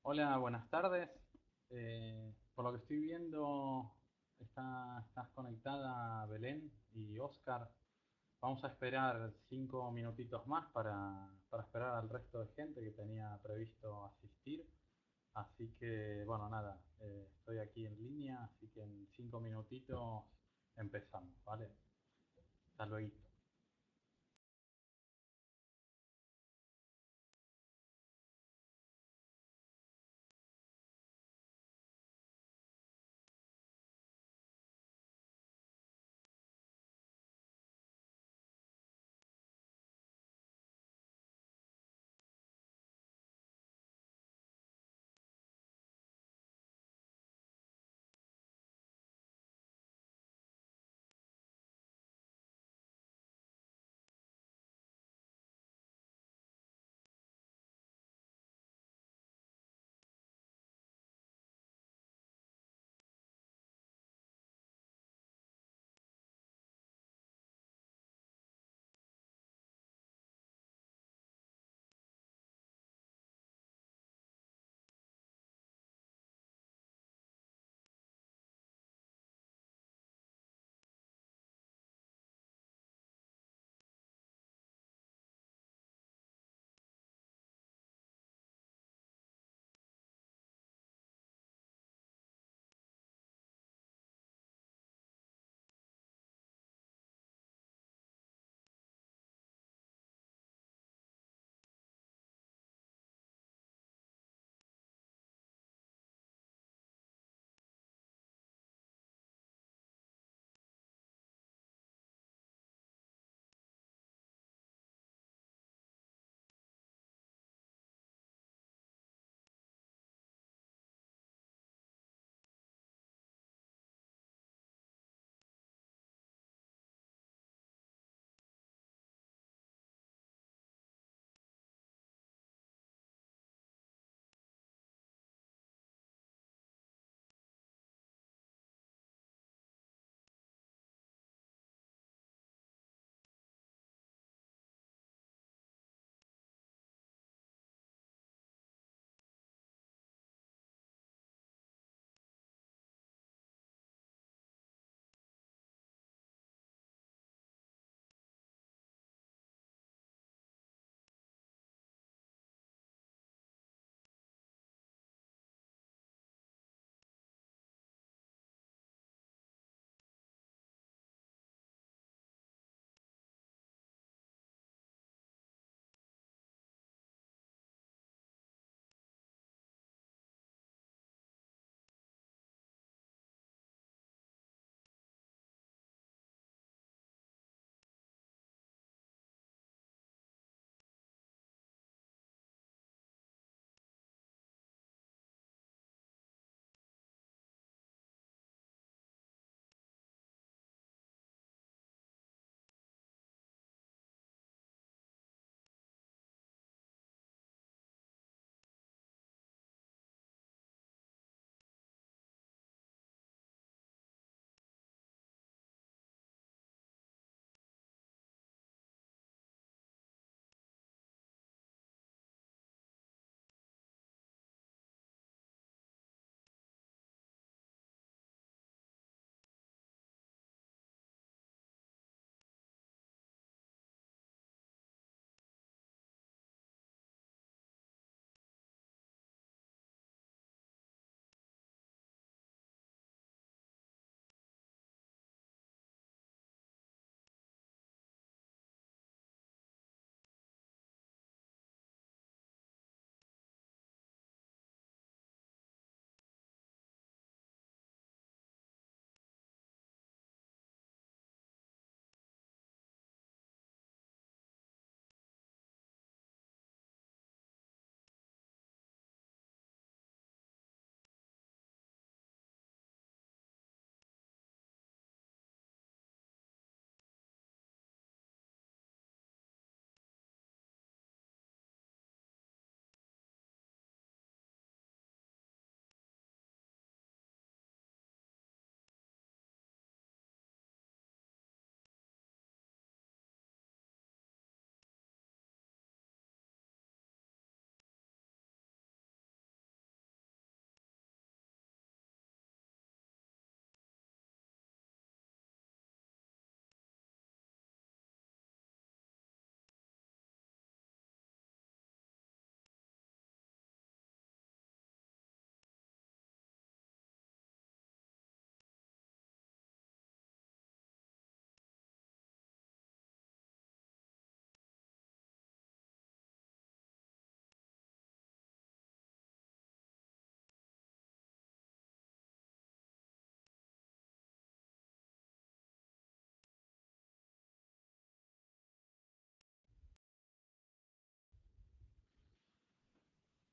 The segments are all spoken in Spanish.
Hola, buenas tardes. Por lo que estoy viendo, estás conectada Belén y Oscar. Vamos a esperar 5 minutitos más para esperar al resto de gente que tenía previsto asistir. Así que, bueno, nada, estoy aquí en línea, así que en 5 minutitos empezamos, ¿vale? Hasta luego.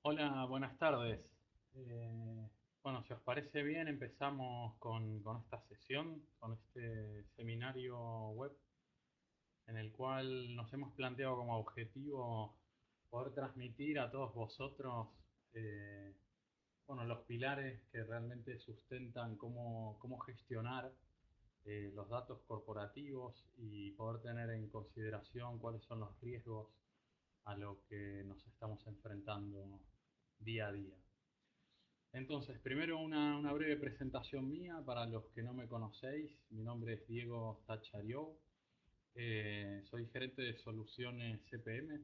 Hola, buenas tardes. Eh, bueno, si os parece bien, empezamos con esta sesión, con este seminario web, en el cual nos hemos planteado como objetivo poder transmitir a todos vosotros, eh, bueno, los pilares que realmente sustentan cómo gestionar los datos corporativos y poder tener en consideración cuáles son los riesgos a lo que nos estamos enfrentando día a día. Entonces, primero una breve presentación mía para los que no me conocéis. Mi nombre es Diego Tachariou, soy gerente de soluciones CPM.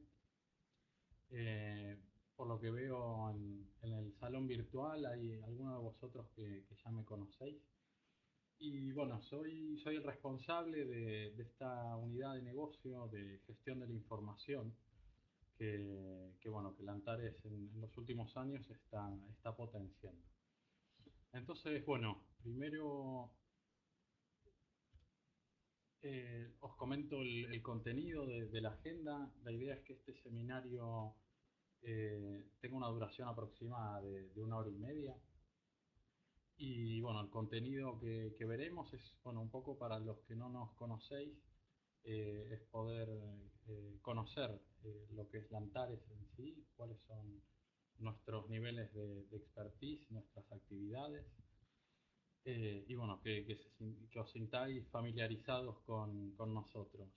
Eh, por lo que veo en el salón virtual hay algunos de vosotros que ya me conocéis. Y bueno, soy el responsable de esta unidad de negocio de gestión de la información bueno, que la Antares en los últimos años está potenciando. Entonces, bueno, primero os comento el contenido de la agenda. La idea es que este seminario tenga una duración aproximada de 1 hora y media. Y bueno, el contenido que veremos es, bueno, un poco para los que no nos conocéis, es poder conocer lo que es la Antares en sí, cuáles son nuestros niveles de expertise, nuestras actividades, y bueno, que os sintáis familiarizados con nosotros.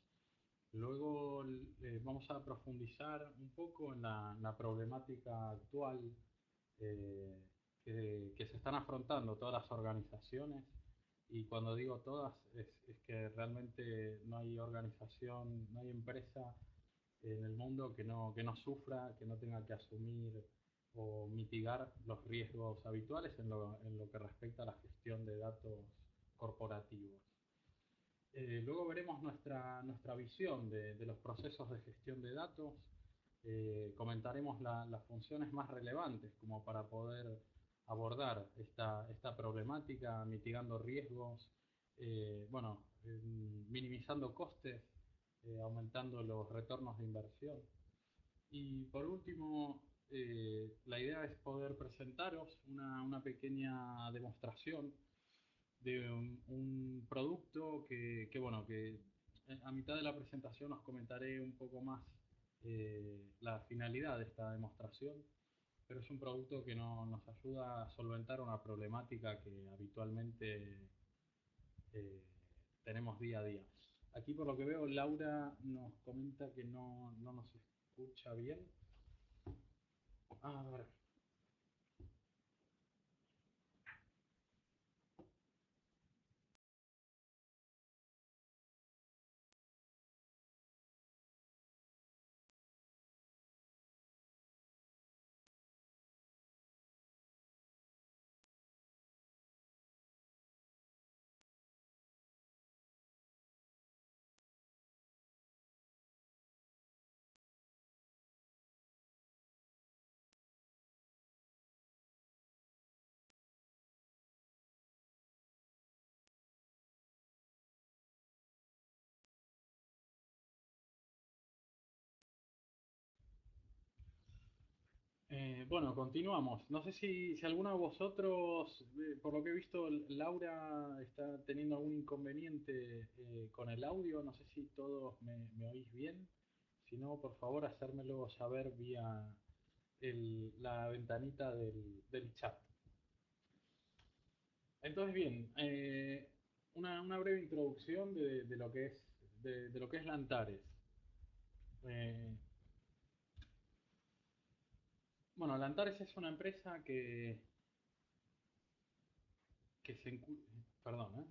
Luego vamos a profundizar un poco en la problemática actual eh, que se están afrontando todas las organizaciones. Y cuando digo todas, es que realmente no hay organización, no hay empresa en el mundo que no sufra, que no tenga que asumir o mitigar los riesgos habituales en lo que respecta a la gestión de datos corporativos. Luego veremos nuestra visión de los procesos de gestión de datos. Comentaremos las funciones más relevantes como para poder abordar esta problemática, mitigando riesgos, bueno, minimizando costes, aumentando los retornos de inversión. Y por último, la idea es poder presentaros una pequeña demostración de un producto bueno, que a mitad de la presentación os comentaré un poco más la finalidad de esta demostración, pero es un producto que nos ayuda a solventar una problemática que habitualmente eh, tenemos día a día. Aquí por lo que veo, Laura nos comenta que no nos escucha bien. A ver. Bueno, continuamos. No sé si alguno de vosotros, por lo que he visto, Laura está teniendo algún inconveniente con el audio. No sé si todos me oís bien. Si no, por favor, hacérmelo saber vía la ventanita del chat. Entonces, bien, una breve introducción de lo que de lo que es la Antares. Eh, bueno, la Antares es una empresa que perdón, ¿eh?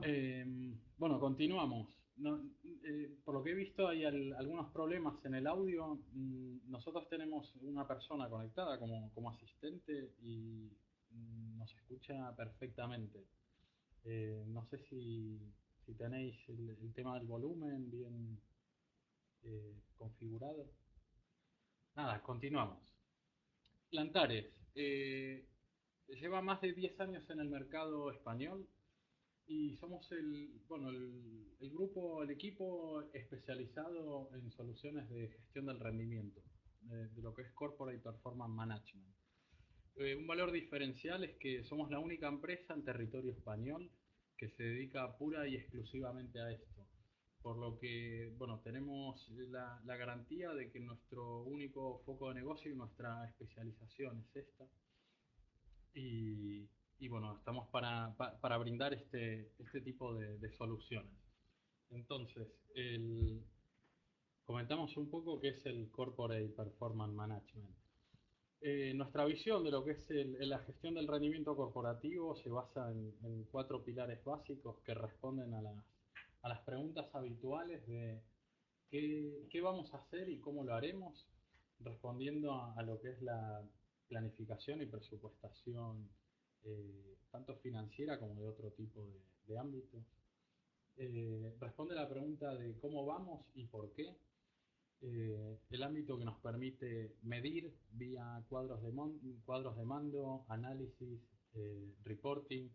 Eh, bueno, continuamos. Por lo que he visto hay algunos problemas en el audio. Nosotros tenemos una persona conectada como asistente y nos escucha perfectamente. No sé si tenéis el tema del volumen bien configurado. Nada, continuamos. Lantares lleva más de 10 años en el mercado español y somos el grupo, el equipo especializado en soluciones de gestión del rendimiento, de lo que es Corporate Performance Management. Un valor diferencial es que somos la única empresa en territorio español que se dedica pura y exclusivamente a esto. Por lo que, bueno, tenemos la garantía de que nuestro único foco de negocio y nuestra especialización es esta. Y, y bueno, estamos para brindar este tipo de soluciones. Entonces, comentamos un poco qué es el Corporate Performance Management. Nuestra visión de lo que es la gestión del rendimiento corporativo se basa en cuatro pilares básicos que responden a las preguntas habituales de qué vamos a hacer y cómo lo haremos, respondiendo a lo que es la planificación y presupuestación, tanto financiera como de otro tipo de ámbitos. Responde a la pregunta de cómo vamos y por qué, el ámbito que nos permite medir vía cuadros de mando, análisis, reporting.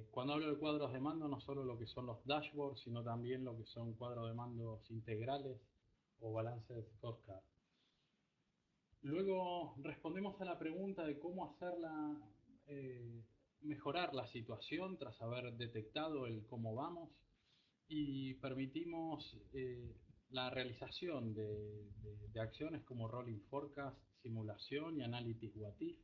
Cuando hablo de cuadros de mando, no solo lo que son los dashboards, sino también lo que son cuadros de mandos integrales o balances scorecard. Luego respondemos a la pregunta de cómo hacerla, eh, mejorar la situación tras haber detectado el cómo vamos y permitimos la realización de acciones como Rolling Forecast, simulación y Analytics What If.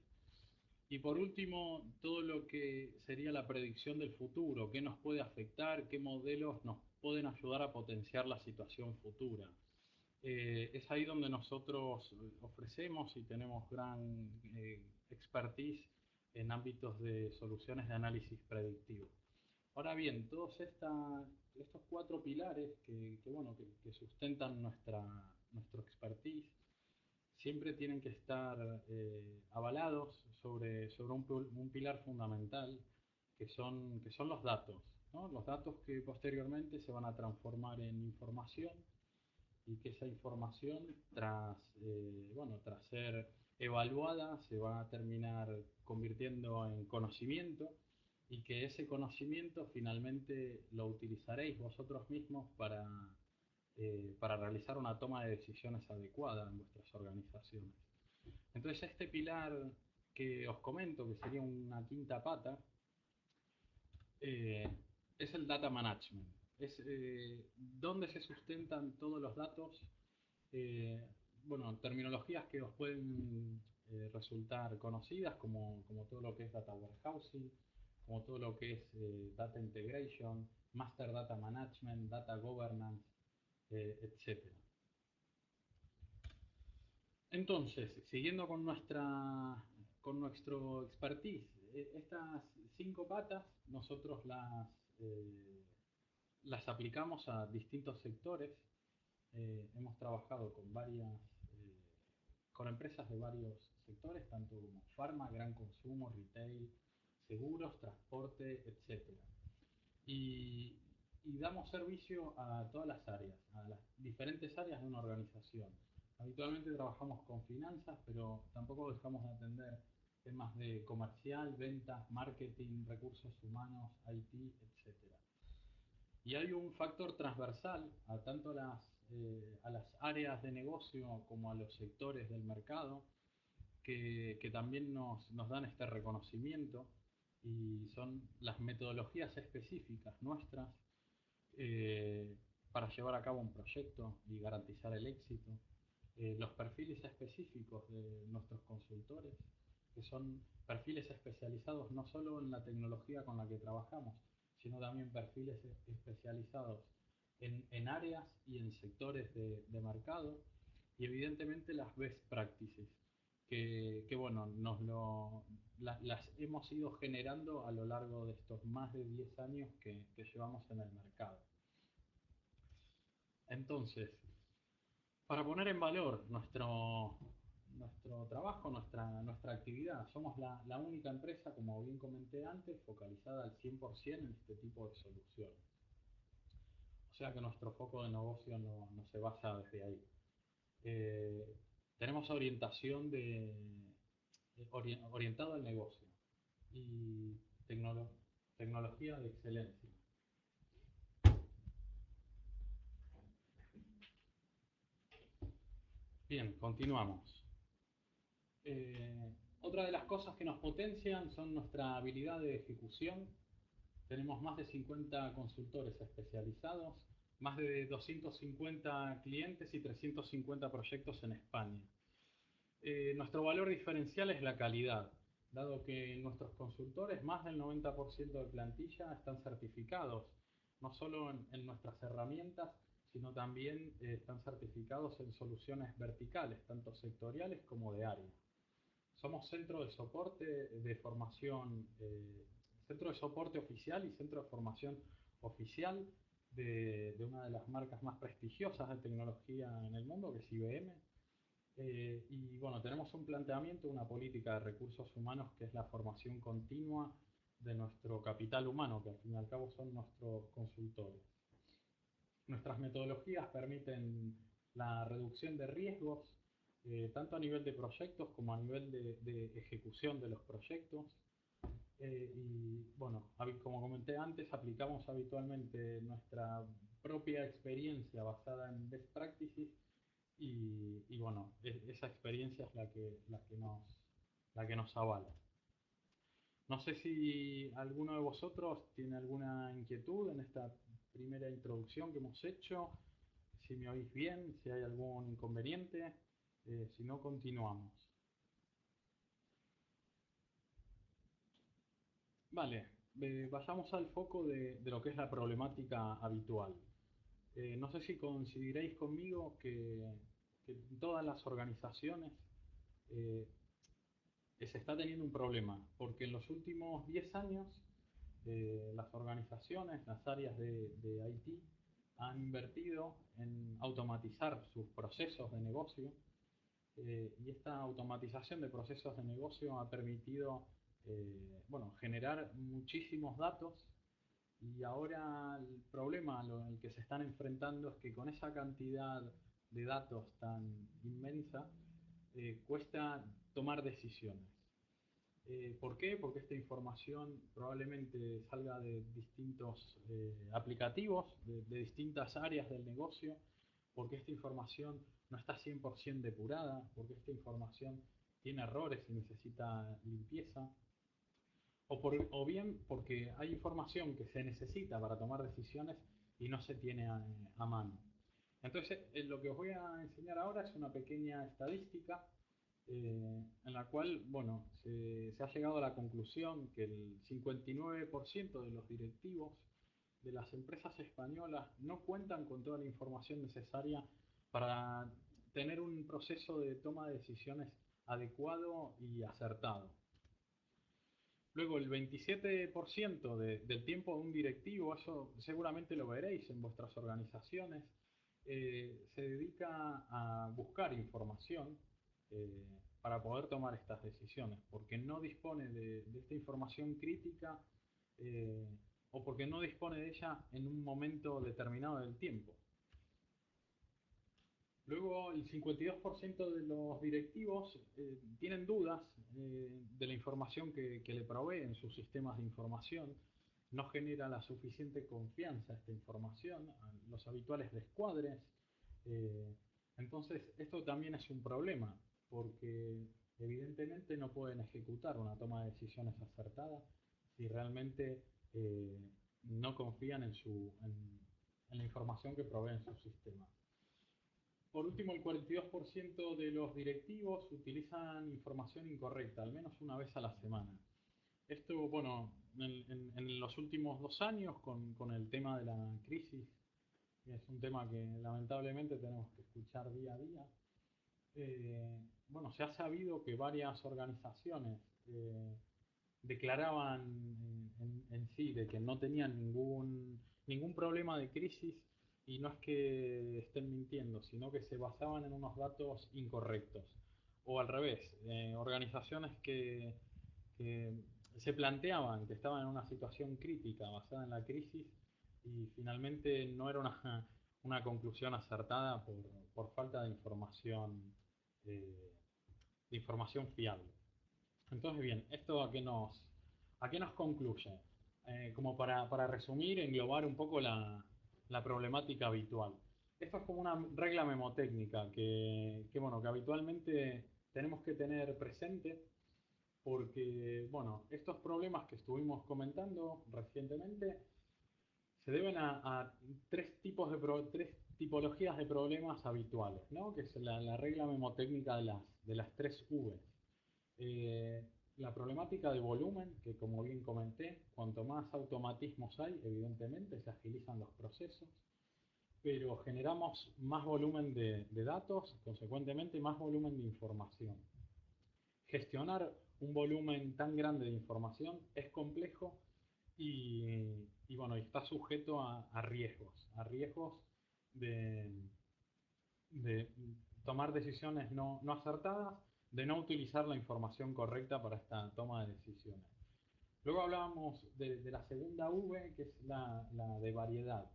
Y por último, todo lo que sería la predicción del futuro, qué nos puede afectar, qué modelos nos pueden ayudar a potenciar la situación futura. Es ahí donde nosotros ofrecemos y tenemos gran expertise en ámbitos de soluciones de análisis predictivo. Ahora bien, estos cuatro pilares que sustentan nuestro expertise siempre tienen que estar avalados sobre un pilar fundamental que son los datos, ¿no? Los datos que posteriormente se van a transformar en información y que esa información tras ser evaluada se va a terminar convirtiendo en conocimiento y que ese conocimiento finalmente lo utilizaréis vosotros mismos para realizar una toma de decisiones adecuada en vuestras organizaciones. Entonces este pilar que os comento, que sería una quinta pata, eh, es el data management. Es donde se sustentan todos los datos, eh, terminologías que os pueden resultar conocidas, como todo lo que es data warehousing, como todo lo que es data integration, master data management, data governance, etcétera. Entonces, siguiendo con nuestro expertise, estas cinco patas nosotros las aplicamos a distintos sectores. Hemos trabajado con empresas de varios sectores, tanto como farma, gran consumo, retail, seguros, transporte, etcétera. Y, y damos servicio a todas las áreas, a las diferentes áreas de una organización. Habitualmente trabajamos con finanzas, pero tampoco dejamos de atender temas de comercial, ventas, marketing, recursos humanos, IT, etcétera. Y hay un factor transversal a tanto a las áreas de negocio como a los sectores del mercado que también nos dan este reconocimiento y son las metodologías específicas nuestras eh, para llevar a cabo un proyecto y garantizar el éxito. Los perfiles específicos de nuestros consultores, que son perfiles especializados no solo en la tecnología con la que trabajamos, sino también perfiles especializados en áreas y en sectores de mercado, y evidentemente las best practices, que bueno, las hemos ido generando a lo largo de estos más de 10 años que llevamos en el mercado. Entonces, para poner en valor nuestro trabajo, nuestra actividad. Somos la única empresa, como bien comenté antes, focalizada al 100% en este tipo de soluciones. O sea que nuestro foco de negocio no se basa desde ahí. Eh, Tenemos orientación orientado al negocio y tecnología de excelencia. Bien, continuamos. Otra de las cosas que nos potencian son nuestra habilidad de ejecución. Tenemos más de 50 consultores especializados, más de 250 clientes y 350 proyectos en España. Nuestro valor diferencial es la calidad, dado que nuestros consultores, más del 90% de plantilla, están certificados, no solo en nuestras herramientas, sino también están certificados en soluciones verticales, tanto sectoriales como de área. Somos centro de soporte de formación, centro de soporte oficial y centro de formación oficial de una de las marcas más prestigiosas de tecnología en el mundo, que es IBM. Y bueno, tenemos un planteamiento, una política de recursos humanos que es la formación continua de nuestro capital humano, que al fin y al cabo son nuestros consultores. Nuestras metodologías permiten la reducción de riesgos, tanto a nivel de proyectos como a nivel de ejecución de los proyectos. Y bueno, como comenté antes, aplicamos habitualmente nuestra propia experiencia basada en best practices y bueno, esa experiencia es la que nos avala. No sé si alguno de vosotros tiene alguna inquietud en esta primera introducción que hemos hecho, si me oís bien, si hay algún inconveniente, si no, continuamos. Vale, vayamos al foco de lo que es la problemática habitual. No sé si coincidiréis conmigo que en todas las organizaciones eh, se está teniendo un problema, porque en los últimos 10 años las organizaciones, las áreas de IT han invertido en automatizar sus procesos de negocio y esta automatización de procesos de negocio ha permitido bueno, generar muchísimos datos y ahora el problema en el que se están enfrentando es que con esa cantidad de datos tan inmensa cuesta tomar decisiones. ¿Por qué? Porque esta información probablemente salga de distintos aplicativos, de distintas áreas del negocio, porque esta información no está 100% depurada, porque esta información tiene errores y necesita limpieza, o bien porque hay información que se necesita para tomar decisiones y no se tiene a mano. Entonces, lo que os voy a enseñar ahora es una pequeña estadística en la cual, bueno, se ha llegado a la conclusión que el 59% de los directivos de las empresas españolas no cuentan con toda la información necesaria para tener un proceso de toma de decisiones adecuado y acertado. Luego, el 27% del tiempo de un directivo, eso seguramente lo veréis en vuestras organizaciones, se dedica a buscar información eh, para poder tomar estas decisiones, porque no dispone de esta información crítica eh, o porque no dispone de ella en un momento determinado del tiempo. Luego, el 52% de los directivos tienen dudas de la información que le proveen sus sistemas de información. No genera la suficiente confianza esta información, los habituales descuadres. eh, entonces, esto también es un problema, porque evidentemente no pueden ejecutar una toma de decisiones acertada si realmente eh, no confían en la información que proveen sus sistemas. Por último, el 42% de los directivos utilizan información incorrecta, al menos una vez a la semana. Esto, bueno, en los últimos 2 años, con el tema de la crisis, que es un tema que lamentablemente tenemos que escuchar día a día, bueno, se ha sabido que varias organizaciones declaraban en sí de que no tenían ningún problema de crisis y no es que estén mintiendo, sino que se basaban en unos datos incorrectos o al revés, organizaciones que se planteaban que estaban en una situación crítica basada en la crisis y finalmente no era una conclusión acertada por falta eh, de información fiable. Entonces, bien, ¿esto a qué nos concluye? Como para resumir, englobar un poco la problemática habitual. Esto es como una regla memotécnica bueno, que habitualmente tenemos que tener presente porque, bueno, estos problemas que estuvimos comentando recientemente se deben a tres tipologías de problemas habituales, ¿no? Que es la regla memotécnica de las tres V. Eh, la problemática de volumen, que como bien comenté, cuanto más automatismos hay, evidentemente se agilizan los procesos, pero generamos más volumen de datos, consecuentemente más volumen de información. Gestionar un volumen tan grande de información es complejo bueno, está sujeto a riesgos de, de tomar decisiones no acertadas, de no utilizar la información correcta para esta toma de decisiones. Luego hablábamos de la segunda V, que es la de variedad,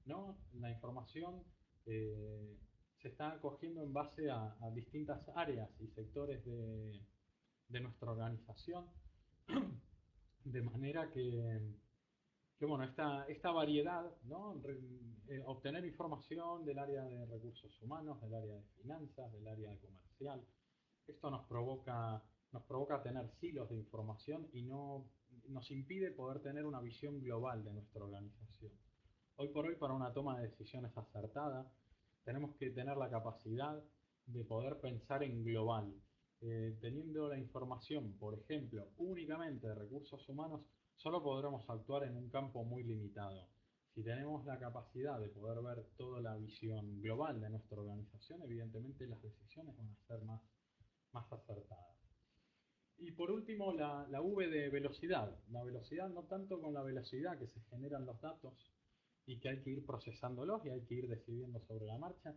¿no? La información se está cogiendo en base a distintas áreas y sectores de nuestra organización, de manera bueno, esta variedad, ¿no? Obtener información del área de recursos humanos, del área de finanzas, del área de comercial, esto nos provoca tener silos de información y no nos impide poder tener una visión global de nuestra organización. Hoy por hoy, para una toma de decisiones acertada, tenemos que tener la capacidad de poder pensar en global. Teniendo la información, por ejemplo, únicamente de recursos humanos, solo podremos actuar en un campo muy limitado. Si tenemos la capacidad de poder ver toda la visión global de nuestra organización, evidentemente las decisiones van a ser más acertadas. Y por último, la V de velocidad. La velocidad no tanto con la velocidad que se generan los datos y que hay que ir procesándolos y hay que ir decidiendo sobre la marcha,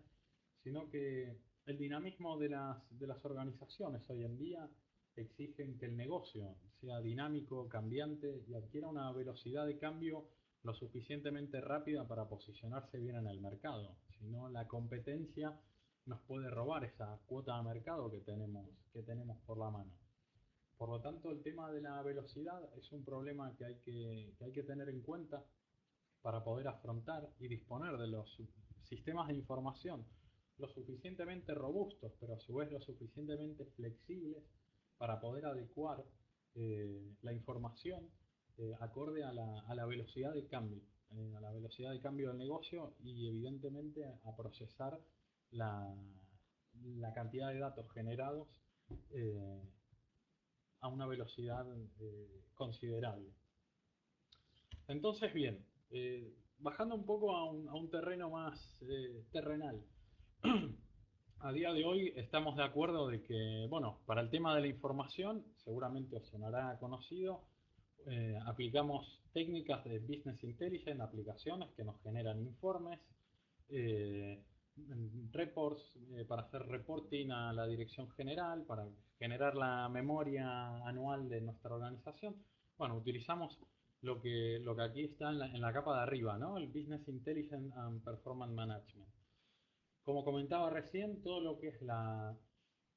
sino que el dinamismo de las organizaciones hoy en día exigen que el negocio sea dinámico, cambiante y adquiera una velocidad de cambio lo suficientemente rápida para posicionarse bien en el mercado. Si no, la competencia nos puede robar esa cuota de mercado que tenemos por la mano. Por lo tanto, el tema de la velocidad es un problema que hay que tener en cuenta para poder afrontar y disponer de los sistemas de información lo suficientemente robustos, pero a su vez lo suficientemente flexibles para poder adecuar la información acorde a la velocidad de cambio, a la velocidad de cambio del negocio y evidentemente a procesar la, la cantidad de datos generados eh, a una velocidad considerable. Entonces, bien, bajando un poco a un terreno más terrenal, a día de hoy estamos de acuerdo de que, bueno, para el tema de la información, seguramente os sonará conocido, aplicamos técnicas de Business Intelligence, aplicaciones que nos generan informes, eh, reports para hacer reporting a la dirección general, para generar la memoria anual de nuestra organización. Bueno, utilizamos lo que aquí está en la capa de arriba, ¿no? El Business Intelligence and Performance Management. Como comentaba recién, todo lo que es la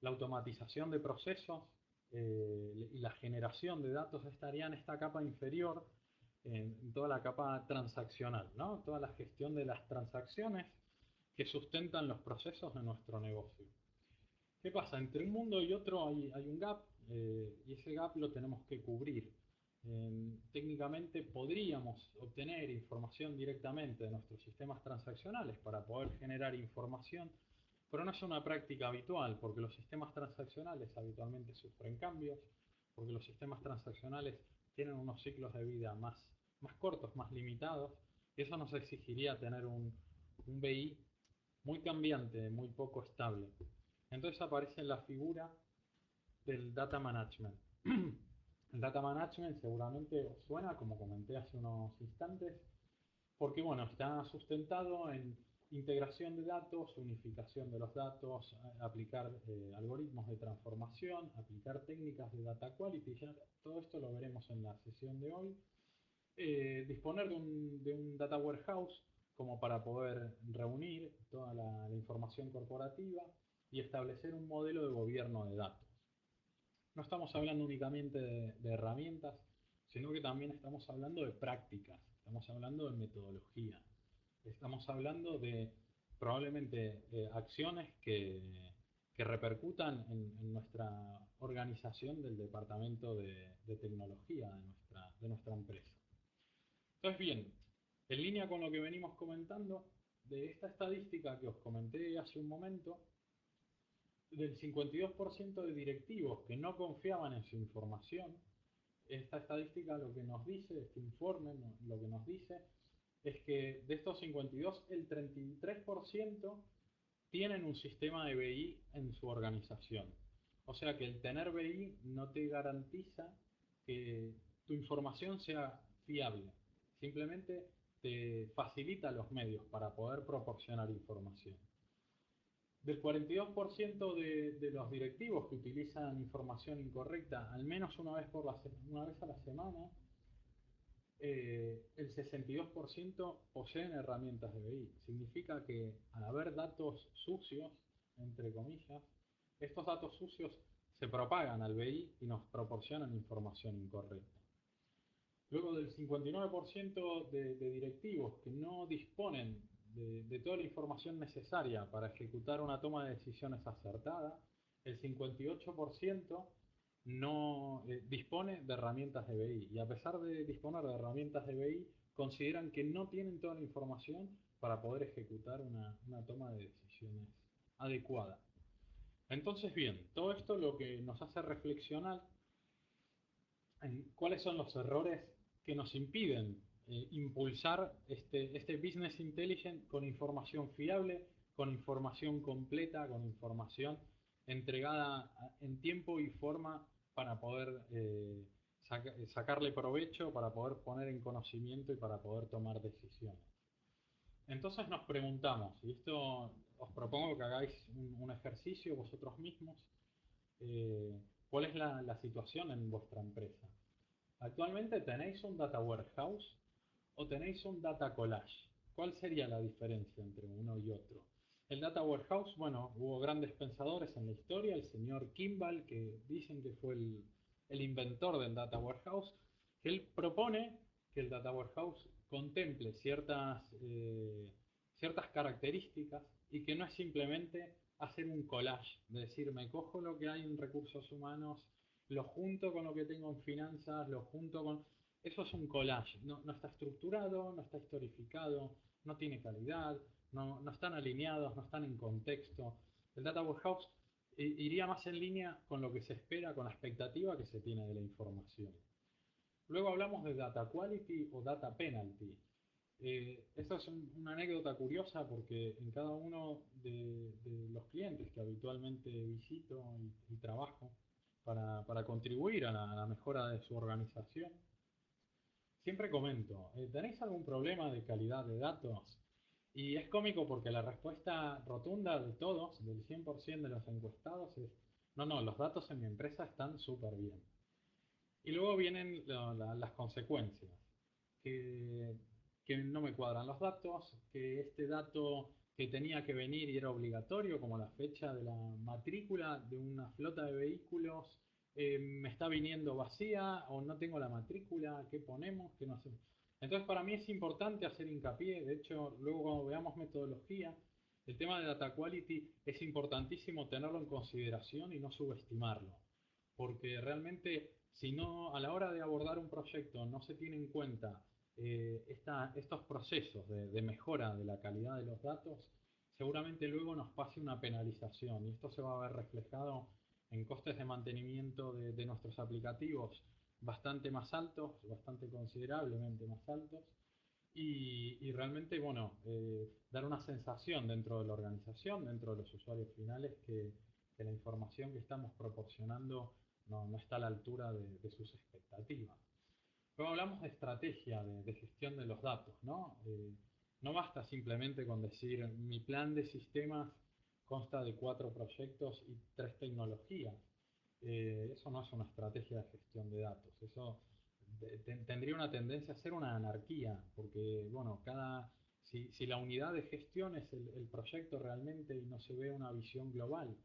automatización de procesos y la generación de datos estaría en esta capa inferior, en toda la capa transaccional, ¿no? Toda la gestión de las transacciones que sustentan los procesos de nuestro negocio. ¿Qué pasa? Entre un mundo y otro hay un gap y ese gap lo tenemos que cubrir. Técnicamente podríamos obtener información directamente de nuestros sistemas transaccionales para poder generar información, pero no es una práctica habitual porque los sistemas transaccionales habitualmente sufren cambios, porque los sistemas transaccionales tienen unos ciclos de vida más cortos, más limitados, y eso nos exigiría tener un BI muy cambiante, muy poco estable. Entonces aparece la figura del data management. El data management seguramente os suena, como comenté hace unos instantes, porque bueno, está sustentado integración de datos, unificación de los datos, aplicar algoritmos de transformación, aplicar técnicas de data quality, ya todo esto lo veremos en la sesión de hoy. Disponer de un data warehouse como para poder reunir toda la información corporativa y establecer un modelo de gobierno de datos. No estamos hablando únicamente de herramientas, sino que también estamos hablando de prácticas, estamos hablando de metodología, estamos hablando de probablemente acciones que repercutan en nuestra organización del departamento de tecnología de nuestra empresa. Entonces, bien, en línea con lo que venimos comentando, de esta estadística que os comenté hace un momento, del 52% de directivos que no confiaban en su información, esta estadística lo que nos dice, este informe lo que nos dice, es que de estos 52, el 33% tienen un sistema de BI en su organización. O sea que el tener BI no te garantiza que tu información sea fiable. Simplemente te facilita los medios para poder proporcionar información. Del 42% de los directivos que utilizan información incorrecta al menos una vez a la semana, el 62% poseen herramientas de BI. Significa que al haber datos sucios, entre comillas, estos datos sucios se propagan al BI y nos proporcionan información incorrecta. Luego del 59% de directivos que no disponen de toda la información necesaria para ejecutar una toma de decisiones acertada, el 58% no dispone de herramientas de BI. Y a pesar de disponer de herramientas de BI, consideran que no tienen toda la información para poder ejecutar una toma de decisiones adecuada. Entonces, bien, todo esto lo que nos hace reflexionar en cuáles son los errores que nos impiden impulsar este business intelligence con información fiable, con información completa, con información entregada en tiempo y forma para poder sacarle provecho, para poder poner en conocimiento y para poder tomar decisiones. Entonces nos preguntamos, y esto os propongo que hagáis un ejercicio vosotros mismos, ¿cuál es la situación en vuestra empresa? ¿Actualmente tenéis un data warehouse o tenéis un data collage? ¿Cuál sería la diferencia entre uno y otro? El data warehouse, bueno, hubo grandes pensadores en la historia, el señor Kimball, que dicen que fue el inventor del data warehouse, que él propone que el data warehouse contemple ciertas características y que no es simplemente hacer un collage, de decir, me cojo lo que hay en recursos humanos, lo junto con lo que tengo en finanzas, lo junto con... Eso es un collage, no está estructurado, no está historificado, no tiene calidad, no están alineados, no están en contexto. El Data Warehouse iría más en línea con lo que se espera, con la expectativa que se tiene de la información. Luego hablamos de Data Quality o Data Penalty. Esto es una anécdota curiosa porque en cada uno de los clientes que habitualmente visito y trabajo para contribuir a la mejora de su organización, siempre comento, ¿tenéis algún problema de calidad de datos? Y es cómico porque la respuesta rotunda de todos, del 100% de los encuestados, es no, los datos en mi empresa están súper bien. Y luego vienen las consecuencias, que no me cuadran los datos, que este dato que tenía que venir y era obligatorio, como la fecha de la matrícula de una flota de vehículos, me está viniendo vacía o no tengo la matrícula, ¿qué ponemos? ¿Qué no sé? Entonces para mí es importante hacer hincapié, de hecho luego cuando veamos metodología, el tema de data quality es importantísimo tenerlo en consideración y no subestimarlo, porque realmente si no a la hora de abordar un proyecto no se tiene en cuenta estos procesos de mejora de la calidad de los datos, seguramente luego nos pase una penalización y esto se va a ver reflejado en costes de mantenimiento de nuestros aplicativos bastante más altos, bastante considerablemente más altos y realmente, bueno, dar una sensación dentro de la organización, dentro de los usuarios finales, que la información que estamos proporcionando no está a la altura de sus expectativas. Luego hablamos de estrategia de gestión de los datos, ¿no? No basta simplemente con decir mi plan de sistemas consta de 4 proyectos y 3 tecnologías. Eso no es una estrategia de gestión de datos. Eso tendría una tendencia a ser una anarquía, porque bueno, si la unidad de gestión es el proyecto realmente y no se ve una visión global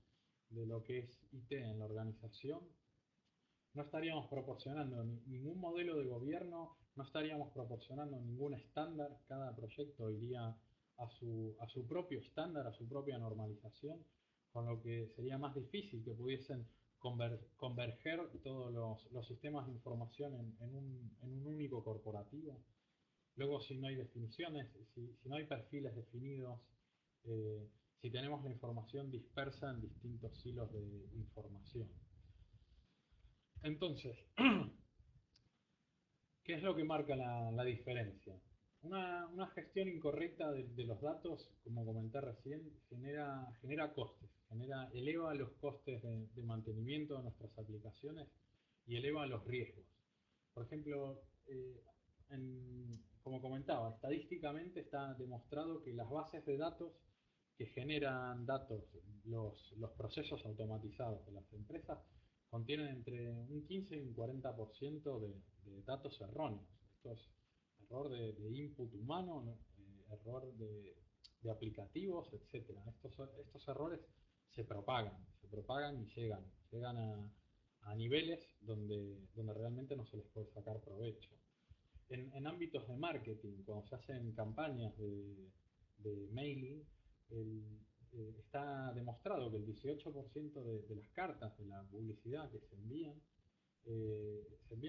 de lo que es IT en la organización, no estaríamos proporcionando ningún modelo de gobierno, no estaríamos proporcionando ningún estándar, cada proyecto iría a su propio estándar, a su propia normalización, con lo que sería más difícil que pudiesen converger todos los sistemas de información en un único corporativo. Luego, si no hay definiciones, si no hay perfiles definidos, si tenemos la información dispersa en distintos hilos de información. Entonces, ¿qué es lo que marca la diferencia? Una gestión incorrecta de los datos, como comenté recién, genera costes, eleva los costes de mantenimiento de nuestras aplicaciones y eleva los riesgos. Por ejemplo, como comentaba, estadísticamente está demostrado que las bases de datos que generan datos, los procesos automatizados de las empresas, contienen entre un 15 y un 40% de datos erróneos. Esto es error de input humano, ¿no? Error de aplicativos, etcétera. Estos errores se propagan y llegan a niveles donde realmente no se les puede sacar provecho. En ámbitos de marketing, cuando se hacen campañas de mailing, está demostrado que el 18% de las cartas de la publicidad que se envían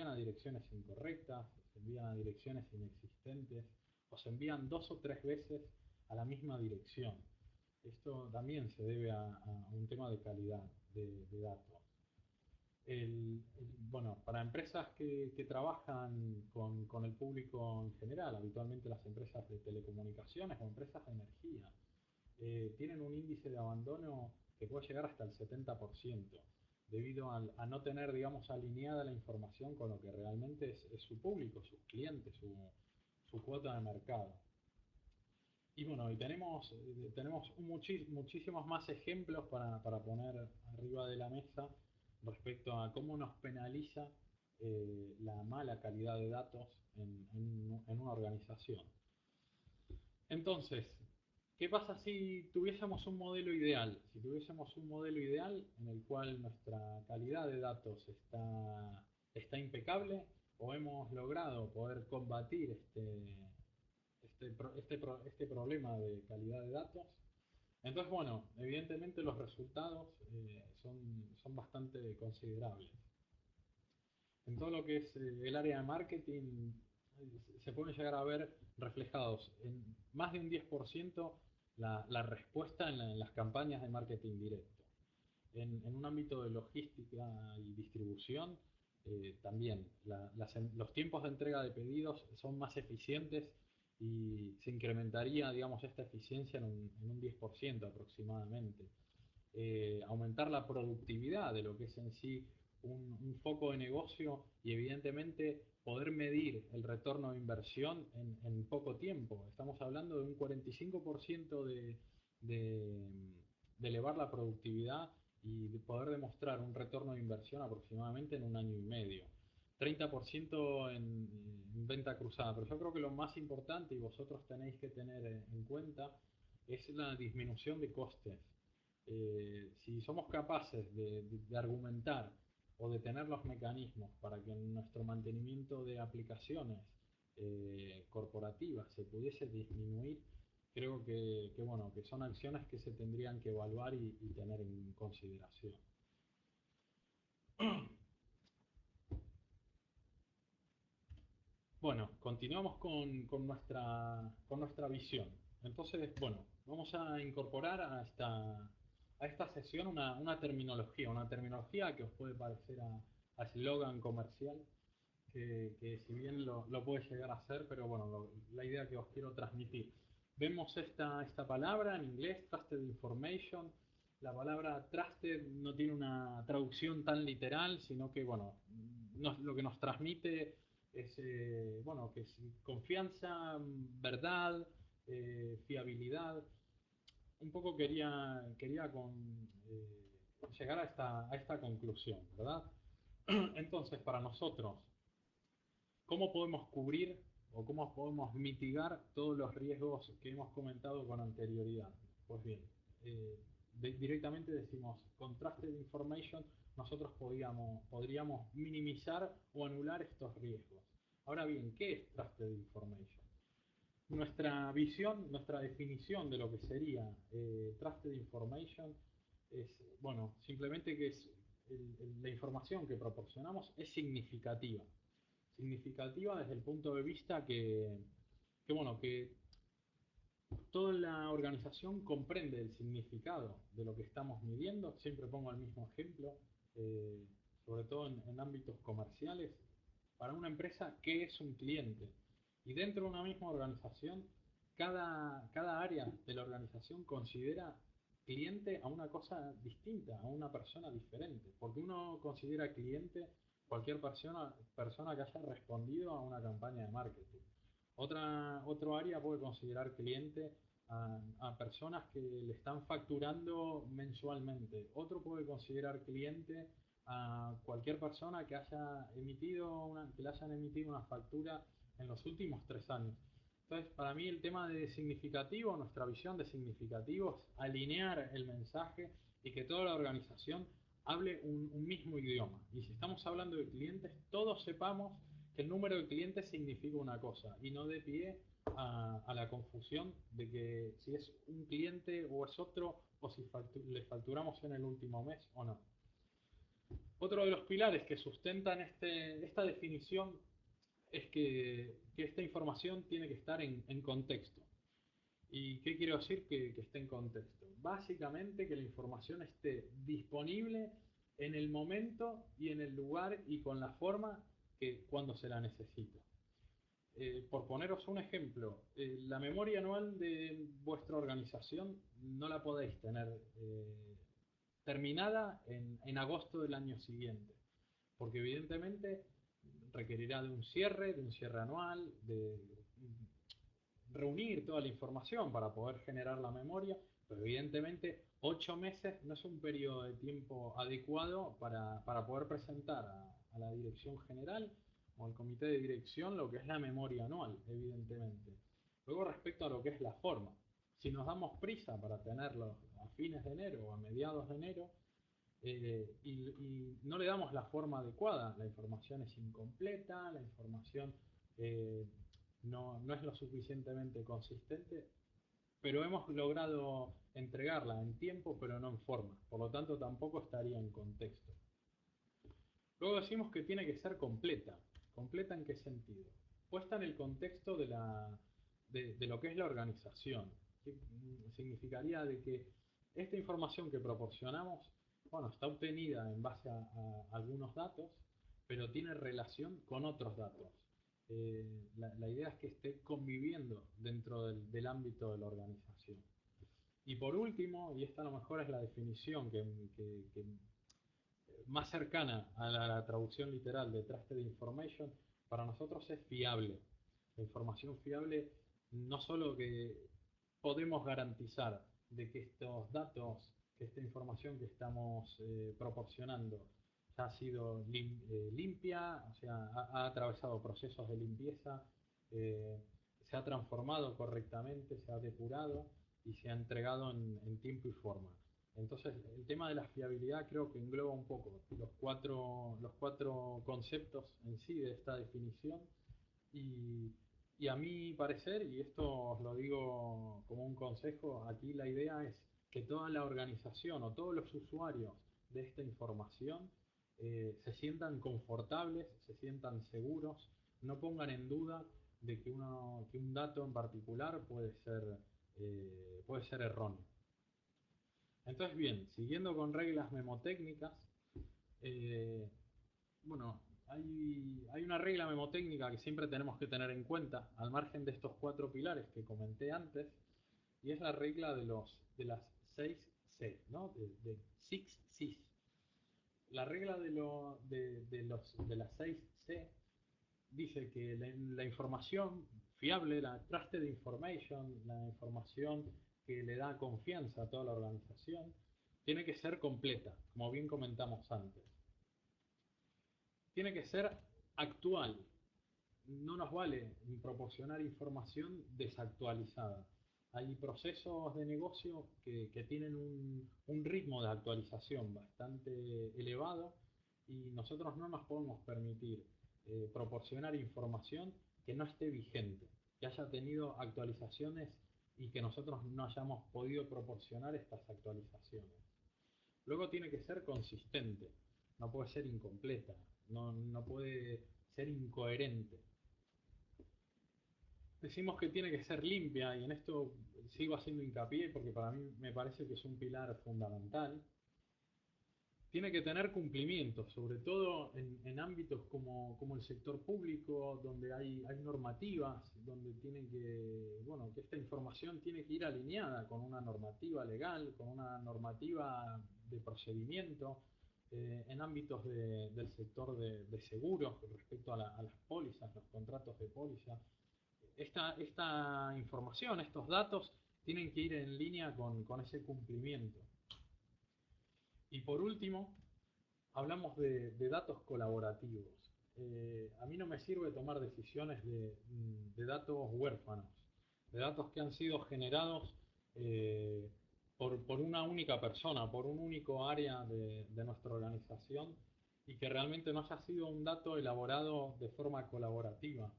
a direcciones incorrectas, se envían a direcciones inexistentes, o se envían 2 o 3 veces a la misma dirección. Esto también se debe a un tema de calidad de datos. Bueno, para empresas que trabajan con el público en general, habitualmente las empresas de telecomunicaciones o empresas de energía, tienen un índice de abandono que puede llegar hasta el 70%, debido a no tener, digamos, alineada la información con lo que realmente es su público, sus clientes, su cuota de mercado. Y bueno, tenemos muchísimos más ejemplos para poner arriba de la mesa respecto a cómo nos penaliza la mala calidad de datos en una organización. Entonces, ¿qué pasa si tuviésemos un modelo ideal? Si tuviésemos un modelo ideal en el cual nuestra calidad de datos está impecable, o hemos logrado poder combatir este problema de calidad de datos. Entonces, bueno, evidentemente los resultados son bastante considerables. En todo lo que es el área de marketing, se pueden llegar a ver reflejados en más de un 10% la respuesta en las campañas de marketing directo. En un ámbito de logística y distribución, también los tiempos de entrega de pedidos son más eficientes y se incrementaría, digamos, esta eficiencia en un 10% aproximadamente. Aumentar la productividad de lo que es en sí un foco de negocio y evidentemente poder medir el retorno de inversión en poco tiempo. Estamos hablando de un 45% de elevar la productividad y de poder demostrar un retorno de inversión aproximadamente en un año y medio. 30% en venta cruzada, pero yo creo que lo más importante y vosotros tenéis que tener en cuenta es la disminución de costes. Si somos capaces de argumentar o de tener los mecanismos para que nuestro mantenimiento de aplicaciones corporativas se pudiese disminuir, creo bueno, que son acciones que se tendrían que evaluar y tener en consideración. Bueno, continuamos con nuestra visión. Entonces, bueno, vamos a incorporar a esta sesión una terminología que os puede parecer a eslogan comercial, que si bien lo puede llegar a ser, pero bueno, la idea que os quiero transmitir. Vemos esta palabra en inglés, Trusted Information. La palabra trusted no tiene una traducción tan literal, sino que, bueno, lo que nos transmite es, bueno, que es confianza, verdad, fiabilidad. Un poco quería llegar a esta conclusión, ¿verdad? Entonces, para nosotros, ¿cómo podemos cubrir o cómo podemos mitigar todos los riesgos que hemos comentado con anterioridad? Pues bien, eh, directamente decimos, con Trusted Information nosotros podríamos minimizar o anular estos riesgos. Ahora bien, ¿qué es Trusted Information? Nuestra visión, nuestra definición de lo que sería Trusted Information es, bueno, simplemente que es la información que proporcionamos es significativa. Significativa desde el punto de vista bueno, que toda la organización comprende el significado de lo que estamos midiendo. Siempre pongo el mismo ejemplo, eh, sobre todo en ámbitos comerciales. Para una empresa, ¿qué es un cliente? Y dentro de una misma organización, cada área de la organización considera cliente a una cosa distinta, a una persona diferente. Porque uno considera cliente cualquier persona que haya respondido a una campaña de marketing. Otro área puede considerar cliente a personas que le están facturando mensualmente. Otro puede considerar cliente a cualquier persona que que le hayan emitido una factura en los últimos 3 años. Entonces, para mí el tema de significativo, nuestra visión de significativo es alinear el mensaje y que toda la organización hable un mismo idioma. Y si estamos hablando de clientes, todos sepamos que el número de clientes significa una cosa y no dé pie a la confusión de que si es un cliente o es otro o si le facturamos en el último mes o no. Otro de los pilares que sustentan esta definición es que esta información tiene que estar en contexto. ¿Y qué quiero decir que esté en contexto? Básicamente que la información esté disponible en el momento y en el lugar y con la forma que cuando se la necesita. Por poneros un ejemplo, la memoria anual de vuestra organización no la podéis tener terminada en agosto del año siguiente, porque evidentemente requerirá de un cierre anual, de reunir toda la información para poder generar la memoria, pero evidentemente 8 meses no es un periodo de tiempo adecuado para poder presentar a la dirección general o al comité de dirección lo que es la memoria anual, evidentemente. Luego, respecto a lo que es la forma, si nos damos prisa para tenerlo a fines de enero o a mediados de enero, y no le damos la forma adecuada, la información es incompleta, la información eh, no es lo suficientemente consistente, pero hemos logrado entregarla en tiempo, pero no en forma. Por lo tanto, tampoco estaría en contexto. Luego decimos que tiene que ser completa. ¿Completa en qué sentido? Puesta en el contexto de lo que es la organización. ¿Qué significaría de que esta información que proporcionamos, bueno, está obtenida en base a algunos datos, pero tiene relación con otros datos? La idea es que esté conviviendo dentro del ámbito de la organización. Y por último, y esta a lo mejor es la definición que más cercana a la traducción literal de Trusted Information, para nosotros es fiable. La información fiable no solo que podemos garantizar de que estos datos, que esta información que estamos proporcionando ya ha sido limpia, o sea, ha atravesado procesos de limpieza, eh, se ha transformado correctamente, se ha depurado y se ha entregado en tiempo y forma. Entonces, el tema de la fiabilidad creo que engloba un poco los cuatro conceptos en sí de esta definición y, y a mi parecer, y esto os lo digo como un consejo, aquí la idea es que toda la organización o todos los usuarios de esta información se sientan confortables, se sientan seguros, no pongan en duda de que un dato en particular puede ser erróneo. Entonces, bien, siguiendo con reglas memotécnicas, eh, bueno, hay una regla memotécnica que siempre tenemos que tener en cuenta, al margen de estos 4 pilares que comenté antes, y es la regla de las 6 C, ¿no? De Six Cs. La regla de las 6 C dice que la información fiable, la trusted information, la información que le da confianza a toda la organización, tiene que ser completa, como bien comentamos antes. Tiene que ser actual. No nos vale proporcionar información desactualizada. Hay procesos de negocio que tienen un ritmo de actualización bastante elevado y nosotros no nos podemos permitir proporcionar información que no esté vigente, que haya tenido actualizaciones y que nosotros no hayamos podido proporcionar estas actualizaciones. Luego tiene que ser consistente, no puede ser incompleta, no puede ser incoherente. Decimos que tiene que ser limpia y en esto sigo haciendo hincapié porque para mí me parece que es un pilar fundamental. Tiene que tener cumplimiento, sobre todo en ámbitos como el sector público, donde hay normativas, donde tiene que, bueno, que esta información tiene que ir alineada con una normativa legal, con una normativa de procedimiento, en ámbitos del sector de seguros respecto a las pólizas, los contratos de póliza. Esta información, estos datos, tienen que ir en línea con ese cumplimiento. Y por último, hablamos de datos colaborativos. A mí no me sirve tomar decisiones de datos huérfanos, de datos que han sido generados por una única persona, por un único área de nuestra organización y que realmente no haya sido un dato elaborado de forma colaborativa,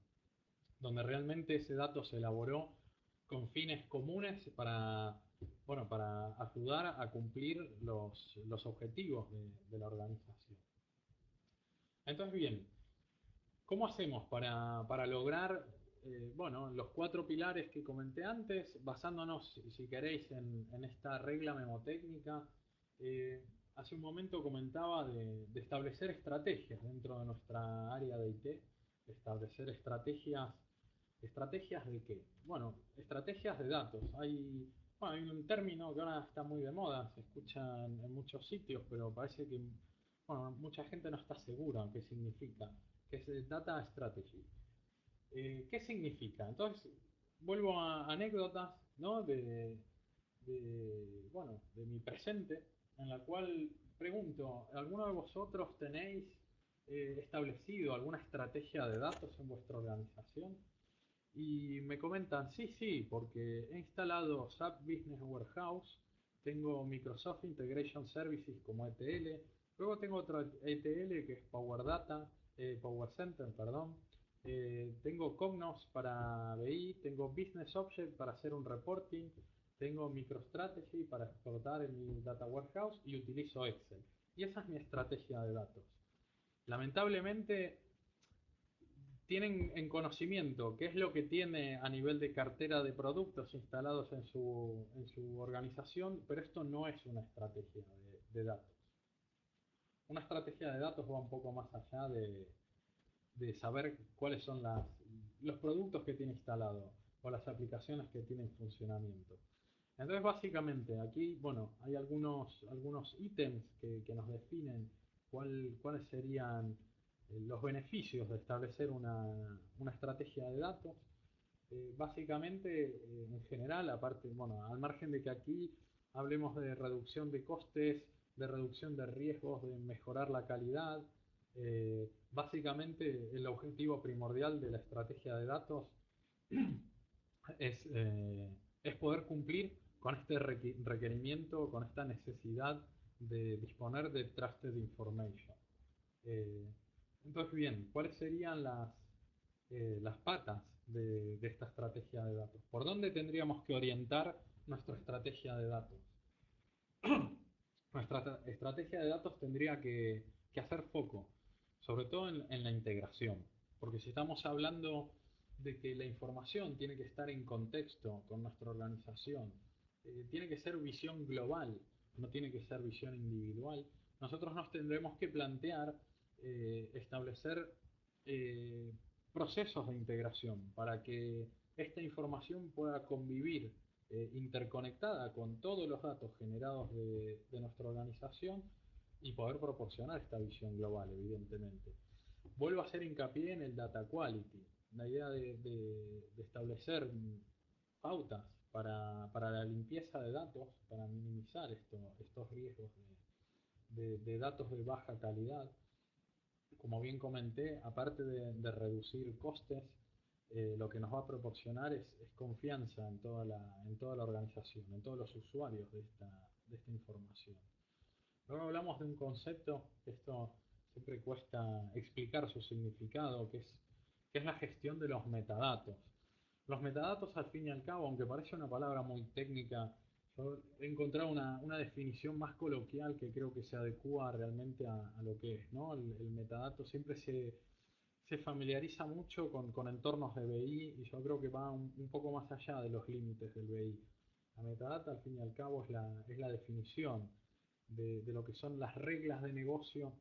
donde realmente ese dato se elaboró con fines comunes para ayudar a cumplir los objetivos de la organización. Entonces, bien, ¿cómo hacemos para lograr los 4 pilares que comenté antes, basándonos, si queréis, en esta regla memotécnica? Hace un momento comentaba de establecer estrategias dentro de nuestra área de IT, establecer estrategias. ¿Estrategias de qué? Bueno, estrategias de datos. Hay un término que ahora está muy de moda, se escucha en muchos sitios, pero parece que mucha gente no está segura qué significa, que es el Data Strategy. ¿Qué significa? Entonces, vuelvo a anécdotas, ¿no? De mi presente, en la cual pregunto, ¿alguno de vosotros tenéis establecido alguna estrategia de datos en vuestra organización? Y me comentan, sí, porque he instalado SAP Business Warehouse, tengo Microsoft Integration Services como ETL, luego tengo otro ETL que es Power Data, Power Center, perdón, tengo Cognos para BI, tengo Business Object para hacer un reporting, tengo MicroStrategy para explotar en mi Data Warehouse y utilizo Excel. Y esa es mi estrategia de datos. Lamentablemente, tienen en conocimiento qué es lo que tiene a nivel de cartera de productos instalados en su organización, pero esto no es una estrategia de datos. Una estrategia de datos va un poco más allá de saber cuáles son los productos que tiene instalado o las aplicaciones que tiene en funcionamiento. Entonces, básicamente, aquí, hay algunos ítems que nos definen cuáles serían los beneficios de establecer una estrategia de datos. Básicamente, en general, aparte, al margen de que aquí hablemos de reducción de costes, de reducción de riesgos, de mejorar la calidad, básicamente el objetivo primordial de la estrategia de datos es poder cumplir con este requerimiento, con esta necesidad de disponer de trusted information. Entonces, bien, ¿cuáles serían las patas de esta estrategia de datos? ¿Por dónde tendríamos que orientar nuestra estrategia de datos? Nuestra estrategia de datos tendría que hacer foco, sobre todo en la integración, porque si estamos hablando de que la información tiene que estar en contexto con nuestra organización, tiene que ser visión global, no tiene que ser visión individual, nosotros nos tendremos que plantear establecer procesos de integración para que esta información pueda convivir interconectada con todos los datos generados de nuestra organización y poder proporcionar esta visión global, evidentemente. Vuelvo a hacer hincapié en el data quality. la idea de establecer pautas para la limpieza de datos, para minimizar estos riesgos de datos de baja calidad. Como bien comenté, aparte de reducir costes, lo que nos va a proporcionar es confianza en toda la organización, en todos los usuarios de esta información. Luego hablamos de un concepto que esto siempre cuesta explicar su significado, que es la gestión de los metadatos. Los metadatos, al fin y al cabo, aunque parece una palabra muy técnica, yo he encontrado una definición más coloquial que creo que se adecua realmente a lo que es, ¿no? El metadato siempre se familiariza mucho con entornos de BI y yo creo que va un poco más allá de los límites del BI. La metadata, al fin y al cabo, es la definición de lo que son las reglas de negocio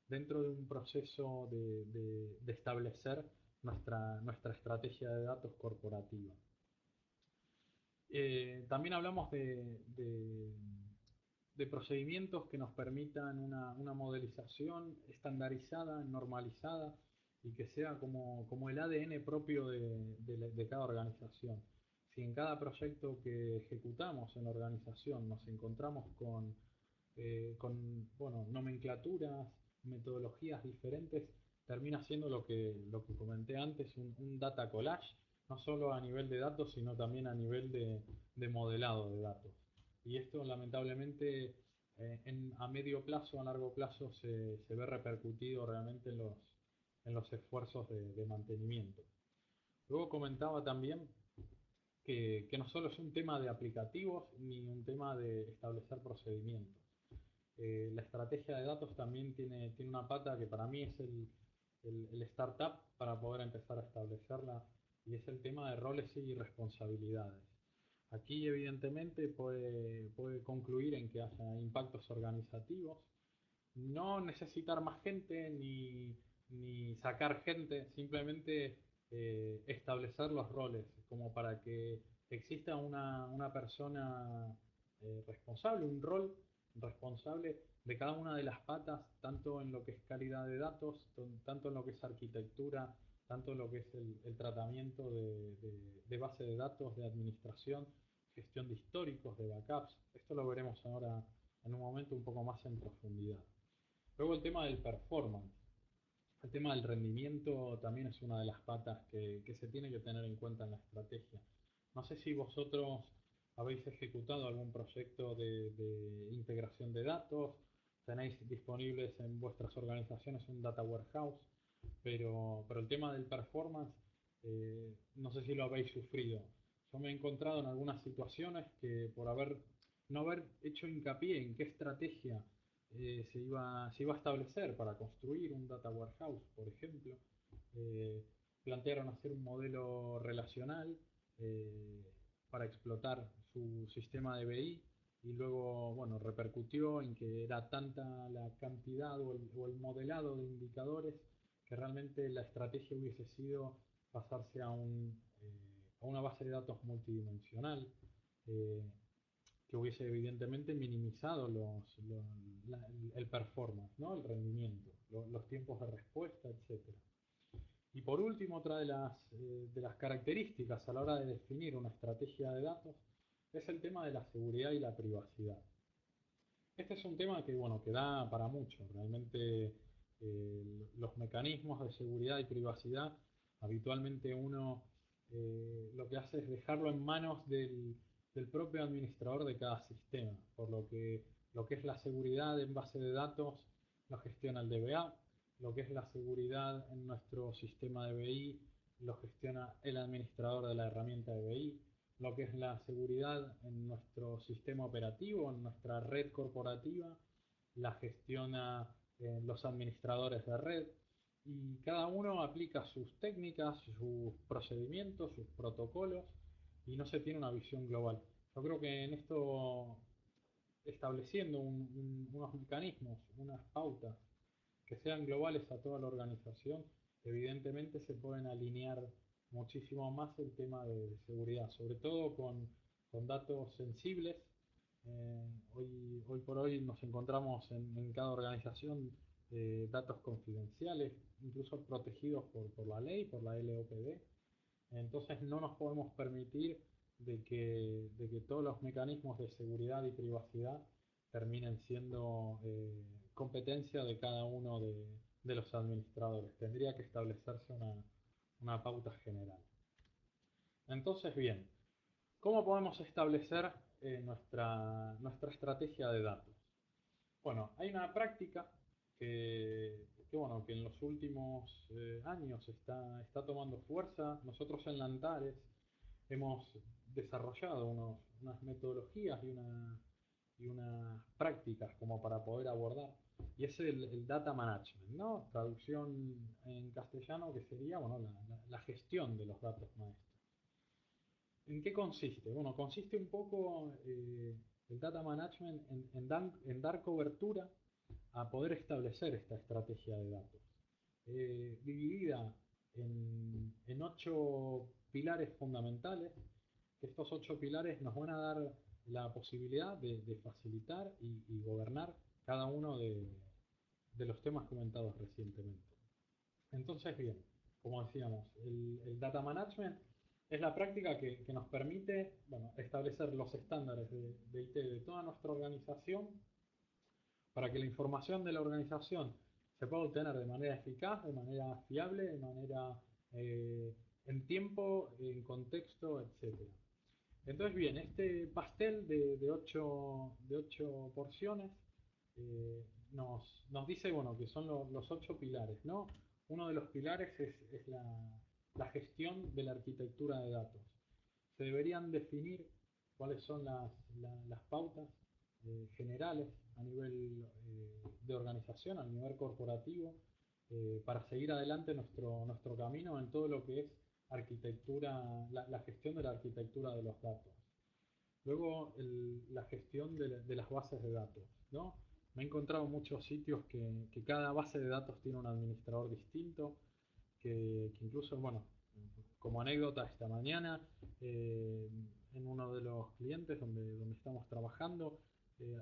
dentro de un proceso de establecer nuestra estrategia de datos corporativa. También hablamos de procedimientos que nos permitan una modelización estandarizada, normalizada y que sea como el ADN propio de cada organización. Si en cada proyecto que ejecutamos en la organización nos encontramos con bueno, nomenclaturas, metodologías diferentes, termina siendo lo que comenté antes, un data collage, no solo a nivel de datos, sino también a nivel de modelado de datos. Y esto lamentablemente a medio plazo, a largo plazo, se ve repercutido realmente en los esfuerzos de mantenimiento. Luego comentaba también que no solo es un tema de aplicativos ni un tema de establecer procedimientos. La estrategia de datos también tiene una pata que para mí es el startup para poder empezar a establecerla, y es el tema de roles y responsabilidades. Aquí evidentemente puede concluir en que haya impactos organizativos, no necesitar más gente ni sacar gente, simplemente establecer los roles como para que exista una persona responsable, un rol responsable de cada una de las patas, tanto en lo que es calidad de datos, tanto en lo que es arquitectura, tanto en lo que es el tratamiento de base de datos, de administración, gestión de históricos, de backups. Esto lo veremos ahora en un momento un poco más en profundidad. Luego el tema del performance. El tema del rendimiento también es una de las patas que se tiene que tener en cuenta en la estrategia. No sé si vosotros habéis ejecutado algún proyecto de integración de datos, tenéis disponibles en vuestras organizaciones un data warehouse, pero el tema del performance, no sé si lo habéis sufrido. Yo me he encontrado en algunas situaciones que por no haber hecho hincapié en qué estrategia se iba a establecer para construir un data warehouse, por ejemplo, eh, plantearon hacer un modelo relacional eh, para explotar su sistema de BI y luego, bueno, repercutió en que era tanta la cantidad o el modelado de indicadores que realmente la estrategia hubiese sido pasarse a una base de datos multidimensional eh, que hubiese evidentemente minimizado el performance, ¿no? El rendimiento, los tiempos de respuesta, etcétera. Y por último, otra de las características a la hora de definir una estrategia de datos es el tema de la seguridad y la privacidad. Este es un tema que, bueno, que da para mucho. Realmente los mecanismos de seguridad y privacidad, habitualmente uno lo que hace es dejarlo en manos del propio administrador de cada sistema, por lo que es la seguridad en base de datos lo gestiona el DBA, lo que es la seguridad en nuestro sistema de BI lo gestiona el administrador de la herramienta de BI, lo que es la seguridad en nuestro sistema operativo, en nuestra red corporativa, la gestiona los administradores de red, y cada uno aplica sus técnicas, sus procedimientos, sus protocolos, y no se tiene una visión global. Yo creo que en esto, estableciendo unos mecanismos, unas pautas que sean globales a toda la organización, evidentemente se pueden alinear muchísimo más el tema de seguridad, sobre todo con datos sensibles. Hoy por hoy nos encontramos en cada organización datos confidenciales, incluso protegidos por la ley, por la LOPD. Entonces no nos podemos permitir de que todos los mecanismos de seguridad y privacidad terminen siendo competencia de cada uno de los administradores. Tendría que establecerse una pauta general. Entonces, bien, ¿cómo podemos establecer nuestra estrategia de datos? Bueno, hay una práctica que en los últimos años está tomando fuerza. Nosotros en Lantares hemos desarrollado unas metodologías y unas prácticas como para poder abordar, y es el data management, ¿no? Traducción en castellano que sería, bueno, la gestión de los datos maestros. ¿En qué consiste? Bueno, consiste un poco el data management en dar cobertura a poder establecer esta estrategia de datos, dividida en 8 pilares fundamentales, que estos 8 pilares nos van a dar la posibilidad de facilitar y gobernar cada uno de los temas comentados recientemente. Entonces, bien, como decíamos, el data management es la práctica que nos permite, bueno, establecer los estándares de IT de toda nuestra organización para que la información de la organización se pueda obtener de manera eficaz, de manera fiable, de manera en tiempo, en contexto, etcétera. Entonces, bien, este pastel de ocho porciones nos dice, bueno, que son los 8 pilares, ¿no? Uno de los pilares es la gestión de la arquitectura de datos. Se deberían definir cuáles son las pautas generales a nivel de organización, a nivel corporativo, para seguir adelante nuestro camino en todo lo que es arquitectura, la gestión de la arquitectura de los datos. Luego, la gestión de las bases de datos, ¿no? Me he encontrado muchos sitios que cada base de datos tiene un administrador distinto, que incluso, bueno, como anécdota, esta mañana, en uno de los clientes donde estamos trabajando,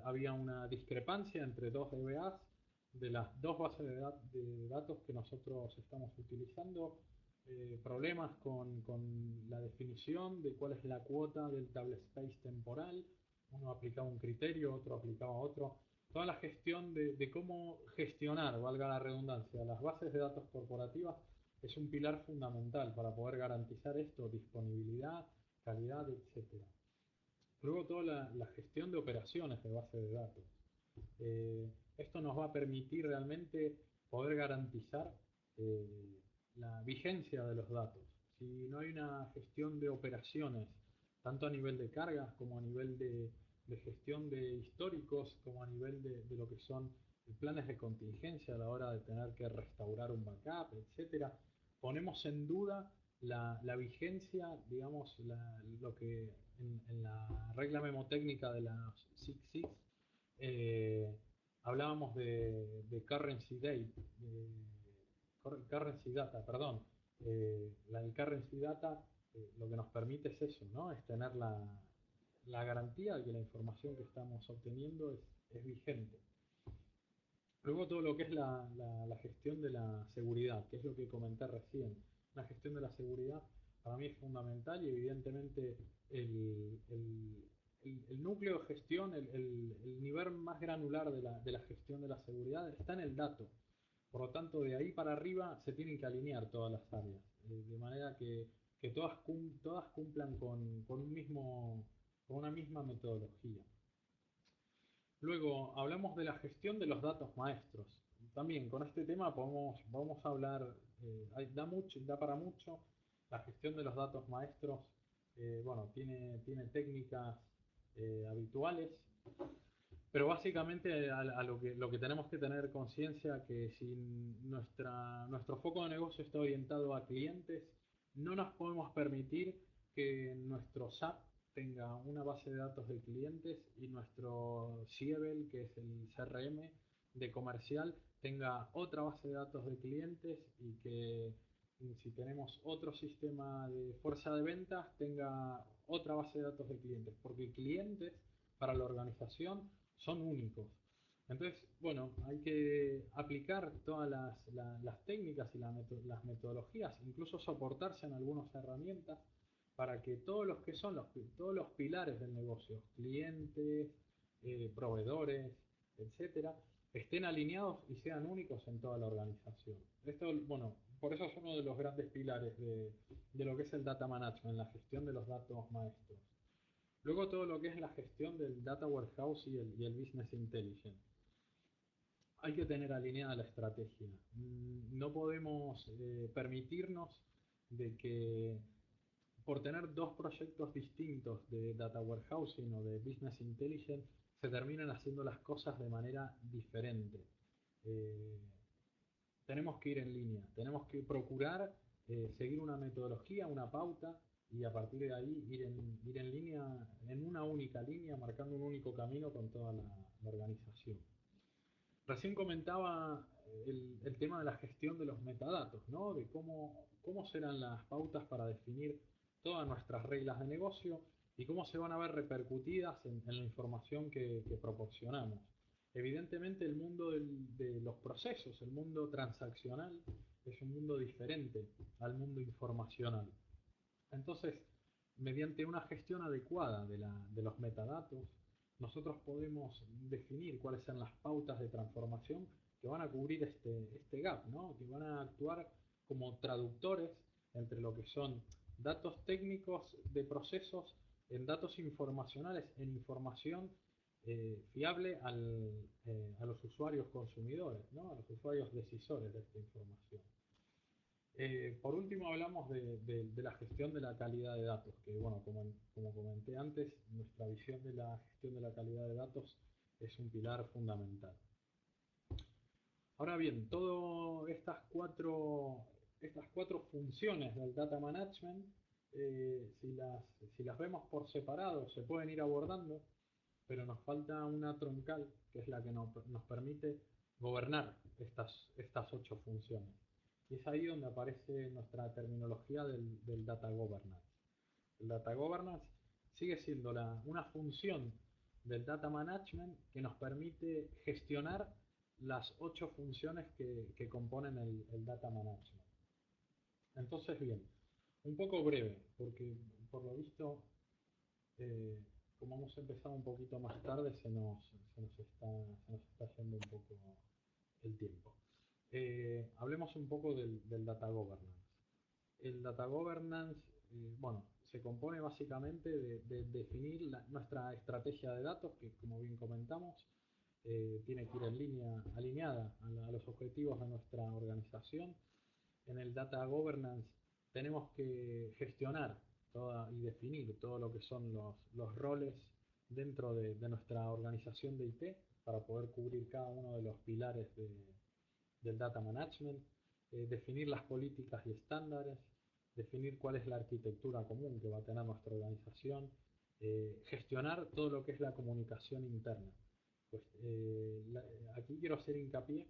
había una discrepancia entre dos DBAs de las dos bases de datos que nosotros estamos utilizando, problemas con la definición de cuál es la cuota del table space temporal. Uno aplicaba un criterio, otro aplicaba otro. Toda la gestión de cómo gestionar, valga la redundancia, las bases de datos corporativas es un pilar fundamental para poder garantizar esto, disponibilidad, calidad, etcétera. Luego toda la gestión de operaciones de base de datos. Esto nos va a permitir realmente poder garantizar la vigencia de los datos. Si no hay una gestión de operaciones, tanto a nivel de cargas como a nivel de gestión de históricos, como a nivel de lo que son planes de contingencia a la hora de tener que restaurar un backup, etcétera, ponemos en duda la vigencia, digamos, lo que en la regla memotécnica de la Six Six hablábamos de currency date, currency data, perdón. El currency data lo que nos permite es eso, ¿no? Es tener la garantía de que la información que estamos obteniendo es vigente. Luego todo lo que es la gestión de la seguridad, que es lo que comenté recién. La gestión de la seguridad para mí es fundamental, y evidentemente el núcleo de gestión, el nivel más granular de la gestión de la seguridad está en el dato. Por lo tanto, de ahí para arriba se tienen que alinear todas las áreas, de manera que todas cumplan con una misma metodología. Luego hablamos de la gestión de los datos maestros. También con este tema vamos a hablar, da para mucho. La gestión de los datos maestros, bueno, tiene técnicas habituales, pero básicamente a lo que tenemos que tener conciencia, que si nuestro foco de negocio está orientado a clientes, no nos podemos permitir que nuestro SAP tenga una base de datos de clientes y nuestro Siebel, que es el CRM de comercial, tenga otra base de datos de clientes, y que si tenemos otro sistema de fuerza de ventas tenga otra base de datos de clientes, porque clientes para la organización son únicos. Entonces, bueno, hay que aplicar todas las técnicas y las metodologías, incluso soportarse en algunas herramientas para que todos los que son todos los pilares del negocio, clientes, proveedores, etcétera, estén alineados y sean únicos en toda la organización. Esto, bueno, por eso es uno de los grandes pilares de lo que es el data management, la gestión de los datos maestros. Luego todo lo que es la gestión del data warehouse y el business intelligence. Hay que tener alineada la estrategia. No podemos permitirnos de que por tener dos proyectos distintos de data warehousing o de business intelligence se terminen haciendo las cosas de manera diferente. Eh, Tenemos que ir en línea, tenemos que procurar seguir una metodología, una pauta y a partir de ahí ir en línea, en una única línea, marcando un único camino con toda la organización. Recién comentaba el tema de la gestión de los metadatos, ¿no? De cómo serán las pautas para definir todas nuestras reglas de negocio y cómo se van a ver repercutidas en la información que proporcionamos. Evidentemente el mundo de los procesos, el mundo transaccional, es un mundo diferente al mundo informacional. Entonces, mediante una gestión adecuada de los metadatos, nosotros podemos definir cuáles son las pautas de transformación que van a cubrir este gap, ¿no? Que van a actuar como traductores entre lo que son datos técnicos de procesos en datos informacionales, en información fiable a los usuarios consumidores, ¿no? A los usuarios decisores de esta información. Por último hablamos de la gestión de la calidad de datos, que bueno, como comenté antes, nuestra visión de la gestión de la calidad de datos es un pilar fundamental. Ahora bien, todas estas cuatro funciones del data management, si las vemos por separado, se pueden ir abordando, pero nos falta una troncal, que es la que nos permite gobernar estas 8 funciones. Y es ahí donde aparece nuestra terminología del data governance. El data governance sigue siendo una función del data management que nos permite gestionar las 8 funciones que componen el data management. Entonces, bien, un poco breve, porque por lo visto, eh, como hemos empezado un poquito más tarde, se nos está yendo un poco el tiempo. Hablemos un poco del data governance. El data governance, bueno, se compone básicamente de definir nuestra estrategia de datos, que como bien comentamos, tiene que ir en línea, alineada a los objetivos de nuestra organización. En el data governance tenemos que gestionar y definir todo lo que son los roles dentro de nuestra organización de IT para poder cubrir cada uno de los pilares del data management, definir las políticas y estándares, definir cuál es la arquitectura común que va a tener nuestra organización, gestionar todo lo que es la comunicación interna. Pues, aquí quiero hacer hincapié,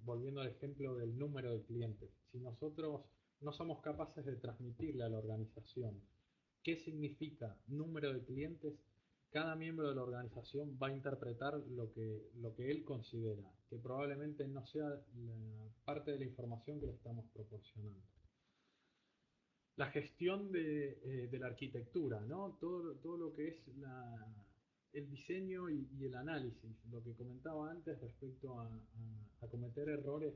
volviendo al ejemplo del número de clientes. Si nosotros no somos capaces de transmitirle a la organización qué significa número de clientes, cada miembro de la organización va a interpretar lo que él considera, que probablemente no sea la parte de la información que le estamos proporcionando. La gestión de la arquitectura, ¿no? Todo lo que es el diseño y el análisis, lo que comentaba antes respecto a cometer errores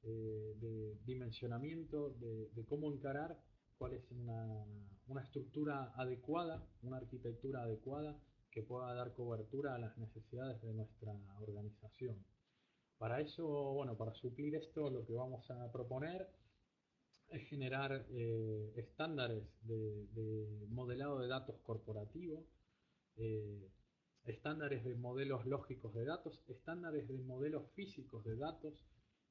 de dimensionamiento, de cómo encarar cuál es una estructura adecuada, una arquitectura adecuada que pueda dar cobertura a las necesidades de nuestra organización. Para eso, bueno, para suplir esto, lo que vamos a proponer es generar estándares de modelado de datos corporativo, eh, estándares de modelos lógicos de datos, estándares de modelos físicos de datos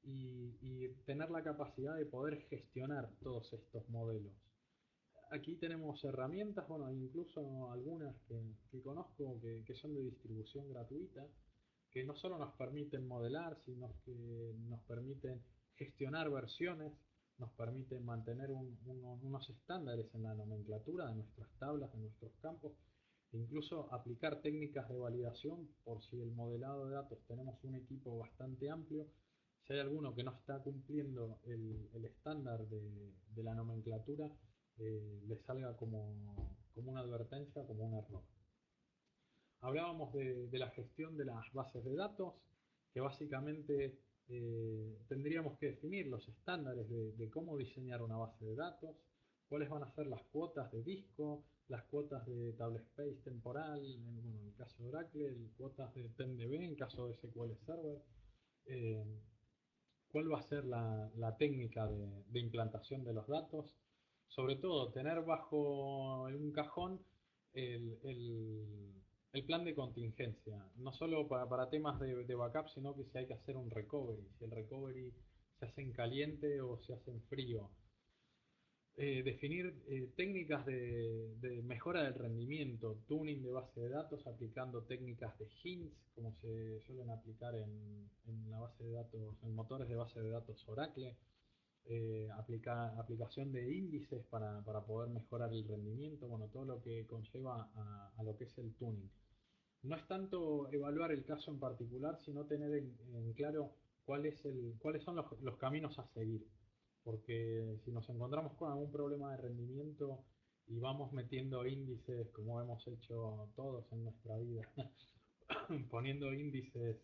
y tener la capacidad de poder gestionar todos estos modelos. Aquí tenemos herramientas, bueno, incluso algunas que conozco que son de distribución gratuita, que no solo nos permiten modelar, sino que nos permiten gestionar versiones, nos permiten mantener unos estándares en la nomenclatura de nuestras tablas, de nuestros campos, incluso aplicar técnicas de validación por si el modelado de datos tenemos un equipo bastante amplio, si hay alguno que no está cumpliendo el estándar de la nomenclatura, le salga como una advertencia, como un error. Hablábamos de la gestión de las bases de datos, que básicamente tendríamos que definir los estándares de cómo diseñar una base de datos, cuáles van a ser las cuotas de disco, las cuotas de table space temporal, bueno, en el caso de Oracle, cuotas de TenDB en caso de SQL Server, eh, cuál va a ser la técnica de implantación de los datos, sobre todo tener bajo un cajón el, el- el plan de contingencia, no solo para temas de backup, sino que si hay que hacer un recovery, si el recovery se hace en caliente o se hace en frío. Definir técnicas de mejora del rendimiento, tuning de base de datos, aplicando técnicas de hints, como se suelen aplicar en la base de datos, en motores de base de datos Oracle, aplicación de índices para poder mejorar el rendimiento, bueno, todo lo que conlleva a lo que es el tuning. No es tanto evaluar el caso en particular, sino tener en claro cuáles son los caminos a seguir. Porque si nos encontramos con algún problema de rendimiento y vamos metiendo índices, como hemos hecho todos en nuestra vida, poniendo índices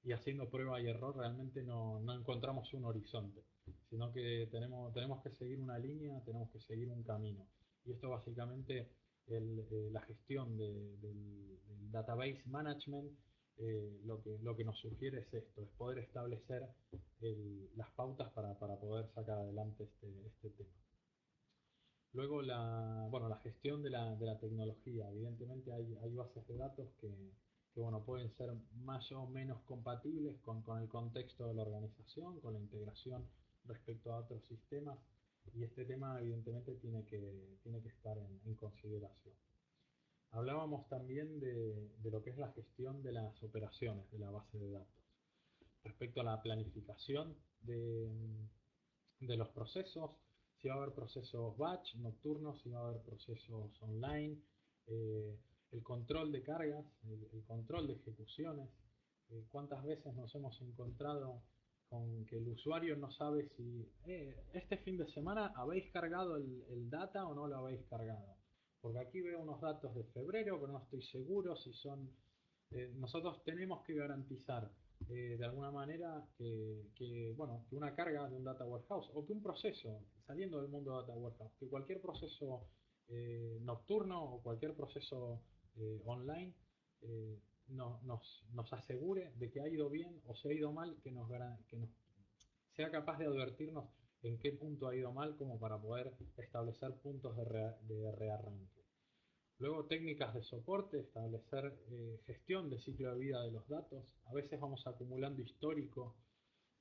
y haciendo prueba y error, realmente no encontramos un horizonte, sino que tenemos que seguir una línea, tenemos que seguir un camino. Y esto básicamente, la gestión del database management, lo que nos sugiere es esto, es poder establecer las pautas para poder sacar adelante este tema. Luego bueno, la gestión de la tecnología. Evidentemente hay bases de datos que, bueno, pueden ser más o menos compatibles con el contexto de la organización, con la integración respecto a otros sistemas, y este tema evidentemente tiene que estar en consideración. Hablábamos también de lo que es la gestión de las operaciones de la base de datos. Respecto a la planificación de los procesos, si va a haber procesos batch, nocturnos, si va a haber procesos online, eh, el control de cargas, el control de ejecuciones. ¿Cuántas veces nos hemos encontrado con que el usuario no sabe si este fin de semana habéis cargado el data o no lo habéis cargado? Porque aquí veo unos datos de febrero, pero no estoy seguro si son... nosotros tenemos que garantizar de alguna manera bueno, que una carga de un data warehouse o que un proceso, saliendo del mundo data warehouse, que cualquier proceso nocturno o cualquier proceso online eh, nos asegure de que ha ido bien o se ha ido mal, que nos sea capaz de advertirnos en qué punto ha ido mal, como para poder establecer puntos de rearranque. Luego técnicas de soporte, establecer gestión de ciclo de vida de los datos. A veces vamos acumulando histórico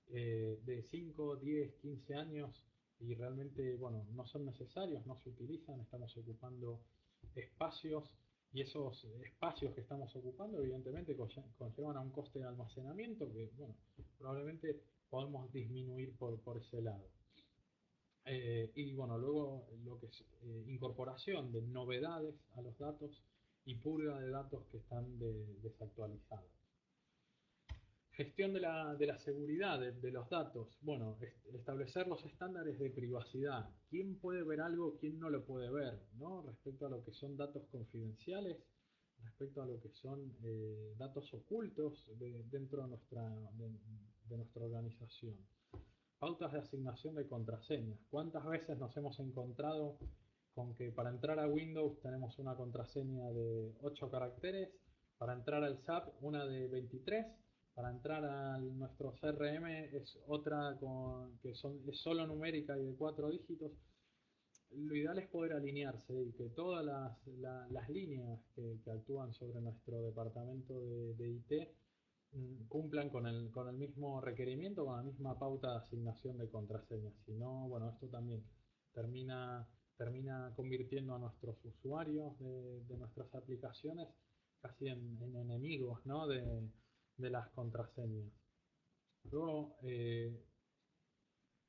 de 5, 10, 15 años y realmente, bueno, no son necesarios, no se utilizan, estamos ocupando espacios, y esos espacios que estamos ocupando evidentemente conllevan a un coste de almacenamiento que, bueno, probablemente podemos disminuir por ese lado. Y bueno, luego lo que es incorporación de novedades a los datos y purga de datos que están desactualizados. Gestión de la seguridad de los datos. Bueno, establecer los estándares de privacidad. ¿Quién puede ver algo, quién no lo puede ver? ¿No? Respecto a lo que son datos confidenciales, respecto a lo que son datos ocultos dentro de nuestra organización. Pautas de asignación de contraseñas. ¿Cuántas veces nos hemos encontrado con que para entrar a Windows tenemos una contraseña de 8 caracteres, para entrar al SAP una de 23, para entrar a nuestro CRM es otra es solo numérica y de 4 dígitos? Lo ideal es poder alinearse y que todas las líneas que actúan sobre nuestro departamento de IT cumplan con el mismo requerimiento, con la misma pauta de asignación de contraseñas. Si no, bueno, esto también termina convirtiendo a nuestros usuarios de nuestras aplicaciones casi en enemigos, ¿no? de las contraseñas. Luego,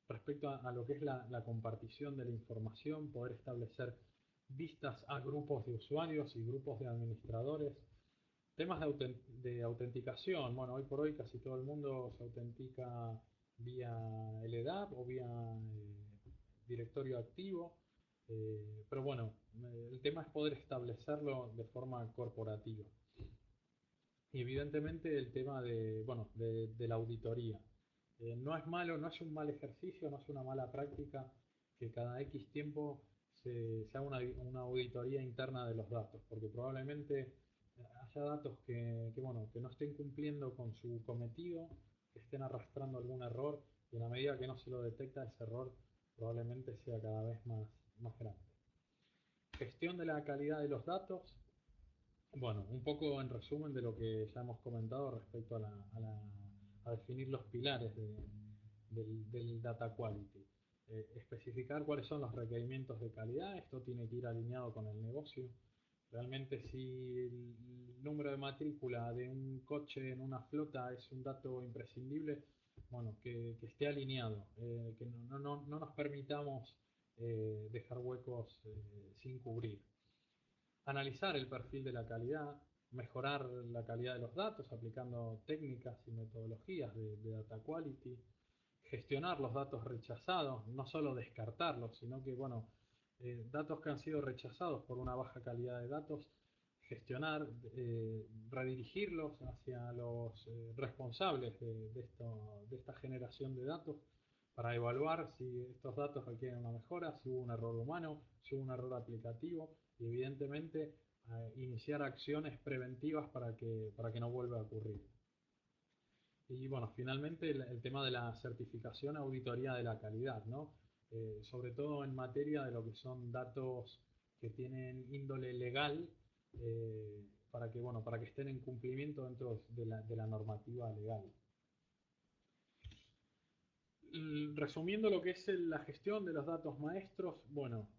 respecto a lo que es la compartición de la información, poder establecer vistas a grupos de usuarios y grupos de administradores. Temas de autenticación. Bueno, hoy por hoy casi todo el mundo se autentica vía LDAP o vía directorio activo. Pero bueno, el tema es poder establecerlo de forma corporativa. Y evidentemente el tema de, bueno, de la auditoría. No es malo, no es un mal ejercicio, no es una mala práctica que cada X tiempo se haga una auditoría interna de los datos, porque probablemente haya datos bueno, que no estén cumpliendo con su cometido, que estén arrastrando algún error, y en la medida que no se lo detecta, ese error probablemente sea cada vez más grande. Gestión de la calidad de los datos. Bueno, un poco en resumen de lo que ya hemos comentado respecto a definir los pilares del data quality. Especificar cuáles son los requerimientos de calidad. Esto tiene que ir alineado con el negocio. Realmente, si el número de matrícula de un coche en una flota es un dato imprescindible, bueno, que esté alineado, que no nos permitamos dejar huecos sin cubrir. Analizar el perfil de la calidad, mejorar la calidad de los datos aplicando técnicas y metodologías de data quality, gestionar los datos rechazados, no solo descartarlos, sino que, bueno, datos que han sido rechazados por una baja calidad de datos, gestionar, redirigirlos hacia los responsables de esta generación de datos para evaluar si estos datos requieren una mejora, si hubo un error humano, si hubo un error aplicativo y evidentemente iniciar acciones preventivas para que no vuelva a ocurrir. Y bueno, finalmente el tema de la certificación, auditoría de la calidad, ¿no? Sobre todo en materia de lo que son datos que tienen índole legal, bueno, para que estén en cumplimiento dentro de la normativa legal. Resumiendo lo que es la gestión de los datos maestros, bueno,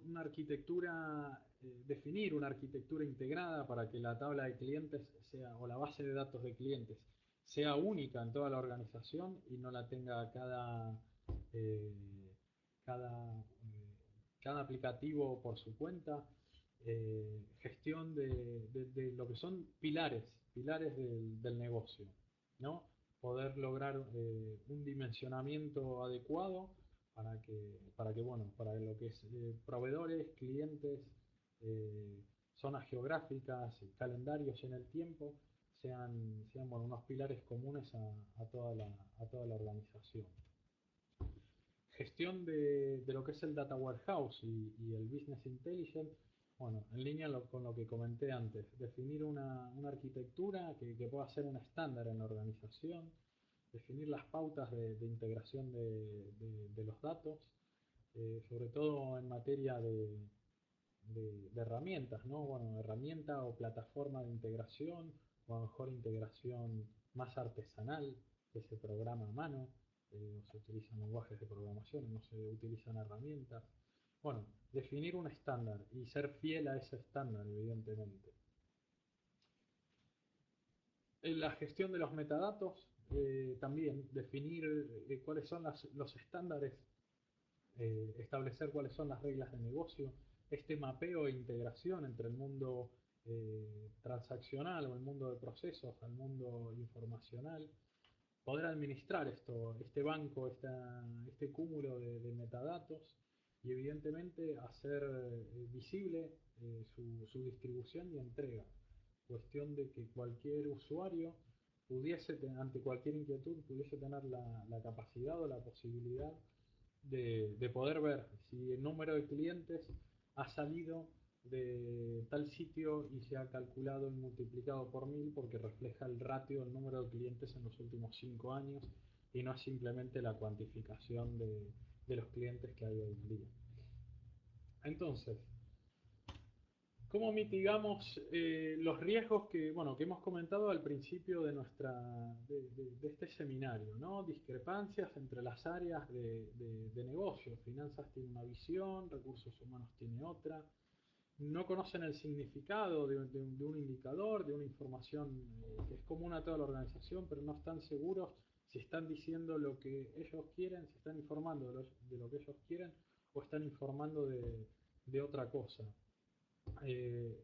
una arquitectura, definir una arquitectura integrada para que la tabla de clientes sea, o la base de datos de clientes sea única en toda la organización y no la tenga eh, cada, cada aplicativo por su cuenta. Gestión de lo que son pilares del negocio, ¿no? Poder lograr un dimensionamiento adecuado bueno, para lo que es proveedores, clientes, zonas geográficas, calendarios en el tiempo, sean bueno, unos pilares comunes a toda la organización. Gestión de lo que es el Data Warehouse y el Business Intelligence, bueno, en línea con lo que comenté antes, definir una arquitectura que pueda ser un estándar en la organización, definir las pautas de integración de los datos, sobre todo en materia de herramientas, ¿no? Bueno, herramienta o plataforma de integración, o a lo mejor integración más artesanal, que se programa a mano, o se utilizan lenguajes de programación, no se utilizan herramientas. Bueno, definir un estándar y ser fiel a ese estándar, evidentemente. En la gestión de los metadatos, también definir cuáles son los estándares, establecer cuáles son las reglas de negocio, este mapeo e integración entre el mundo transaccional o el mundo de procesos al mundo informacional, poder administrar este banco, este cúmulo de metadatos y evidentemente hacer visible su distribución y entrega. Cuestión de que cualquier usuario ante cualquier inquietud, pudiese tener la capacidad o la posibilidad de poder ver si el número de clientes ha salido de tal sitio y se ha calculado y multiplicado por 1000 porque refleja el ratio del número de clientes en los últimos 5 años y no es simplemente la cuantificación de los clientes que hay hoy en día. Entonces, ¿cómo mitigamos los riesgos bueno, que hemos comentado al principio de este seminario, ¿no? Discrepancias entre las áreas de negocio. Finanzas tiene una visión, recursos humanos tiene otra. No conocen el significado de un indicador, de una información que es común a toda la organización, pero no están seguros si están diciendo lo que ellos quieren, si están informando de lo que ellos quieren o están informando de otra cosa. Eh,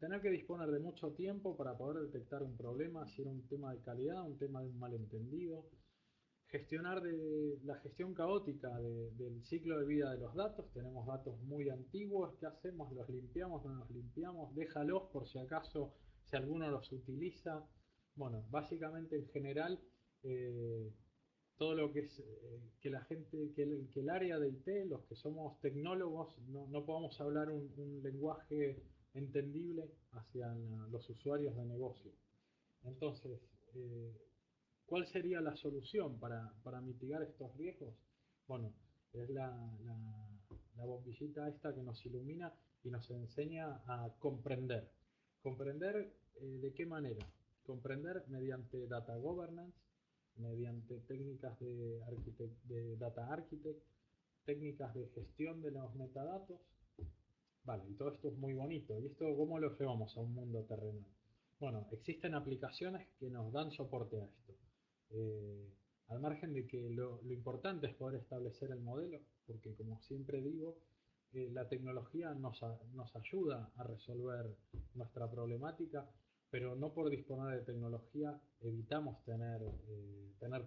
tener que disponer de mucho tiempo para poder detectar un problema, si era un tema de calidad, un tema de un malentendido, la gestión caótica del ciclo de vida de los datos. Tenemos datos muy antiguos, ¿qué hacemos? ¿Los limpiamos? ¿No los limpiamos? Déjalos por si acaso, si alguno los utiliza. Bueno, básicamente en general, eh, todo lo que es que la gente, que el área de IT, los que somos tecnólogos, no podamos hablar un lenguaje entendible hacia los usuarios de negocio. Entonces, eh, ¿cuál sería la solución para mitigar estos riesgos? Bueno, es la bombillita esta que nos ilumina y nos enseña a comprender. ¿Comprender de qué manera? Comprender mediante data governance, mediante técnicas de data architect, técnicas de gestión de los metadatos. Vale, y todo esto es muy bonito. ¿Y esto cómo lo llevamos a un mundo terrenal? Bueno, existen aplicaciones que nos dan soporte a esto. Eh, Al margen de que lo importante es poder establecer el modelo, porque como siempre digo, la tecnología nos ayuda a resolver nuestra problemática, pero no por disponer de tecnología evitamos tener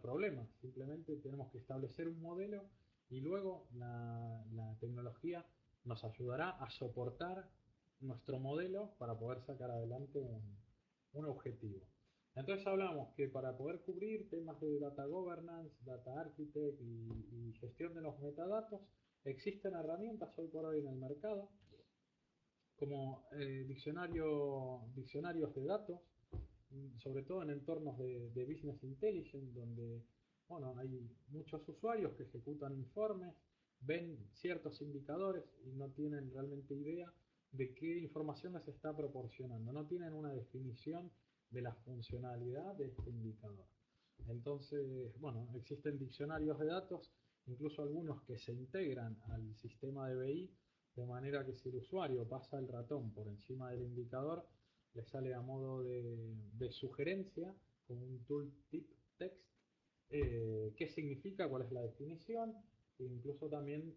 problemas. Simplemente tenemos que establecer un modelo y luego la tecnología nos ayudará a soportar nuestro modelo para poder sacar adelante un objetivo. Entonces hablamos que para poder cubrir temas de data governance, data architect y gestión de los metadatos, existen herramientas hoy por hoy en el mercado, como diccionarios de datos, sobre todo en entornos de business intelligence, donde bueno, hay muchos usuarios que ejecutan informes, ven ciertos indicadores y no tienen realmente idea de qué información les está proporcionando, no tienen una definición de la funcionalidad de este indicador. Entonces, bueno, existen diccionarios de datos, incluso algunos que se integran al sistema de BI, de manera que si el usuario pasa el ratón por encima del indicador, le sale a modo de sugerencia, con un tooltip text, qué significa, cuál es la definición, e incluso también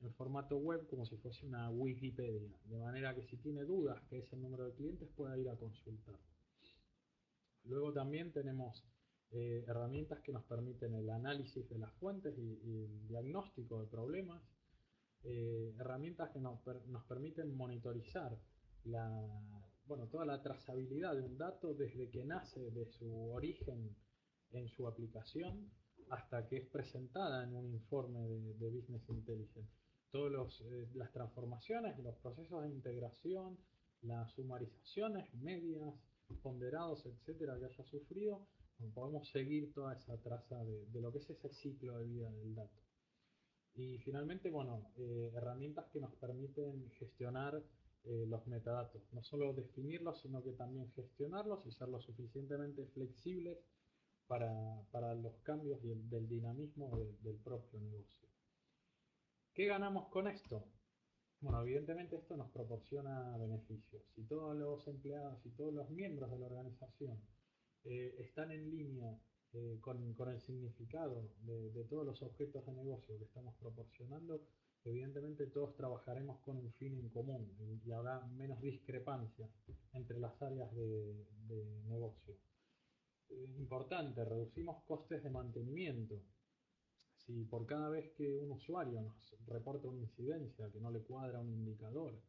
en formato web, como si fuese una Wikipedia, de manera que si tiene dudas, que es el número de clientes, pueda ir a consultar. Luego también tenemos herramientas que nos permiten el análisis de las fuentes y el diagnóstico de problemas, herramientas que nos permiten monitorizar toda la trazabilidad de un dato desde que nace de su origen en su aplicación hasta que es presentada en un informe de Business Intelligence. Todas las transformaciones, los procesos de integración, las sumarizaciones, medias, ponderados, etcétera, que haya sufrido, podemos seguir toda esa traza de lo que es ese ciclo de vida del dato. Y finalmente, bueno, herramientas que nos permiten gestionar los metadatos. No solo definirlos, sino que también gestionarlos y ser lo suficientemente flexibles para los cambios del dinamismo del propio negocio. ¿Qué ganamos con esto? Bueno, evidentemente esto nos proporciona beneficios. Si todos los empleados y todos los miembros de la organización están en línea con el significado de todos los objetos de negocio que estamos proporcionando, evidentemente todos trabajaremos con un fin en común y habrá menos discrepancias entre las áreas de negocio. Importante, reducimos costes de mantenimiento. Si por cada vez que un usuario nos reporta una incidencia que no le cuadra un indicador,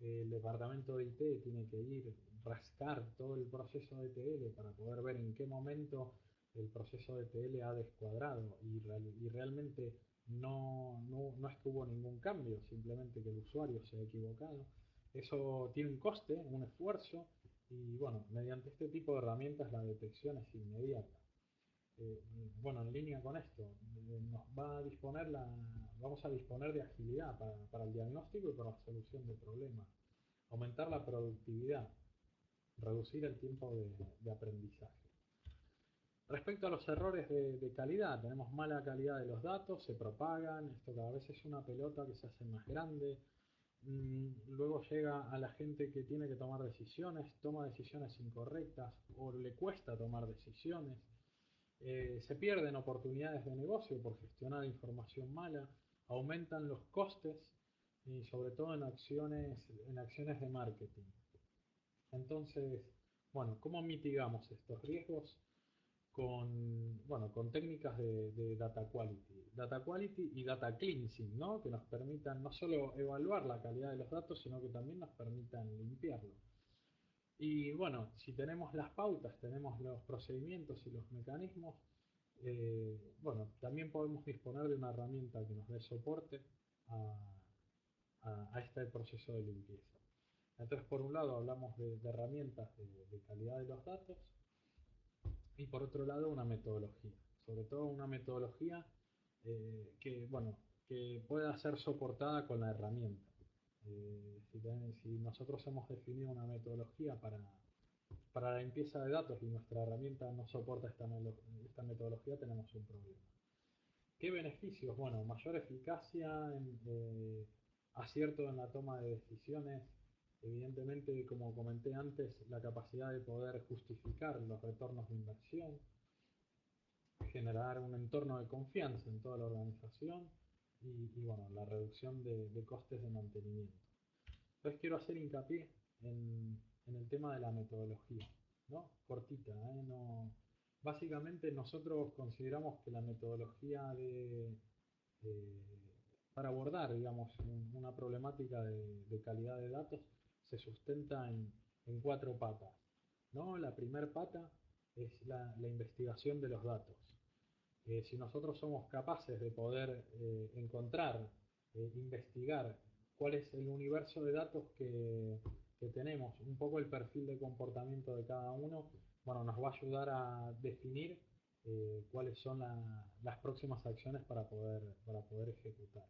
el departamento de IT tiene que ir rascar todo el proceso de ETL para poder ver en qué momento el proceso de ETL ha descuadrado y realmente no es que hubo ningún cambio, simplemente que el usuario se ha equivocado. Eso tiene un coste, un esfuerzo, y bueno, mediante este tipo de herramientas la detección es inmediata. Eh, bueno, en línea con esto, nos va a vamos a disponer de agilidad para el diagnóstico y para la solución de problemas, aumentar la productividad, reducir el tiempo de aprendizaje. Respecto a los errores de calidad, tenemos mala calidad de los datos, se propagan, esto cada vez es una pelota que se hace más grande. Luego llega a la gente que tiene que tomar decisiones, toma decisiones incorrectas o le cuesta tomar decisiones. Se pierden oportunidades de negocio por gestionar información mala, aumentan los costes y sobre todo en acciones de marketing. Entonces, bueno, ¿cómo mitigamos estos riesgos? Con técnicas de data quality y data cleansing, ¿no? Que nos permitan no solo evaluar la calidad de los datos, sino que también nos permitan limpiarlo. Y bueno, si tenemos las pautas, tenemos los procedimientos y los mecanismos, bueno, también podemos disponer de una herramienta que nos dé soporte a, a este proceso de limpieza. Entonces, por un lado, hablamos de herramientas de calidad de los datos y por otro lado, una metodología. Sobre todo una metodología bueno, que pueda ser soportada con la herramienta. Si nosotros hemos definido una metodología para la limpieza de datos y nuestra herramienta no soporta esta metodología, tenemos un problema. ¿Qué beneficios? Bueno, mayor eficacia, acierto en la toma de decisiones, evidentemente, como comenté antes, la capacidad de poder justificar los retornos de inversión, generar un entorno de confianza en toda la organización bueno, la reducción de costes de mantenimiento. Entonces quiero hacer hincapié en el tema de la metodología, ¿no? Cortita, ¿eh? No, básicamente nosotros consideramos que la metodología eh, para abordar, digamos, una problemática de calidad de datos se sustenta en cuatro patas, ¿no? La primera pata es la investigación de los datos. Si nosotros somos capaces de poder encontrar, investigar cuál es el universo de datos que tenemos, un poco el perfil de comportamiento de cada uno, bueno, nos va a ayudar a definir cuáles son las próximas acciones para poder ejecutar.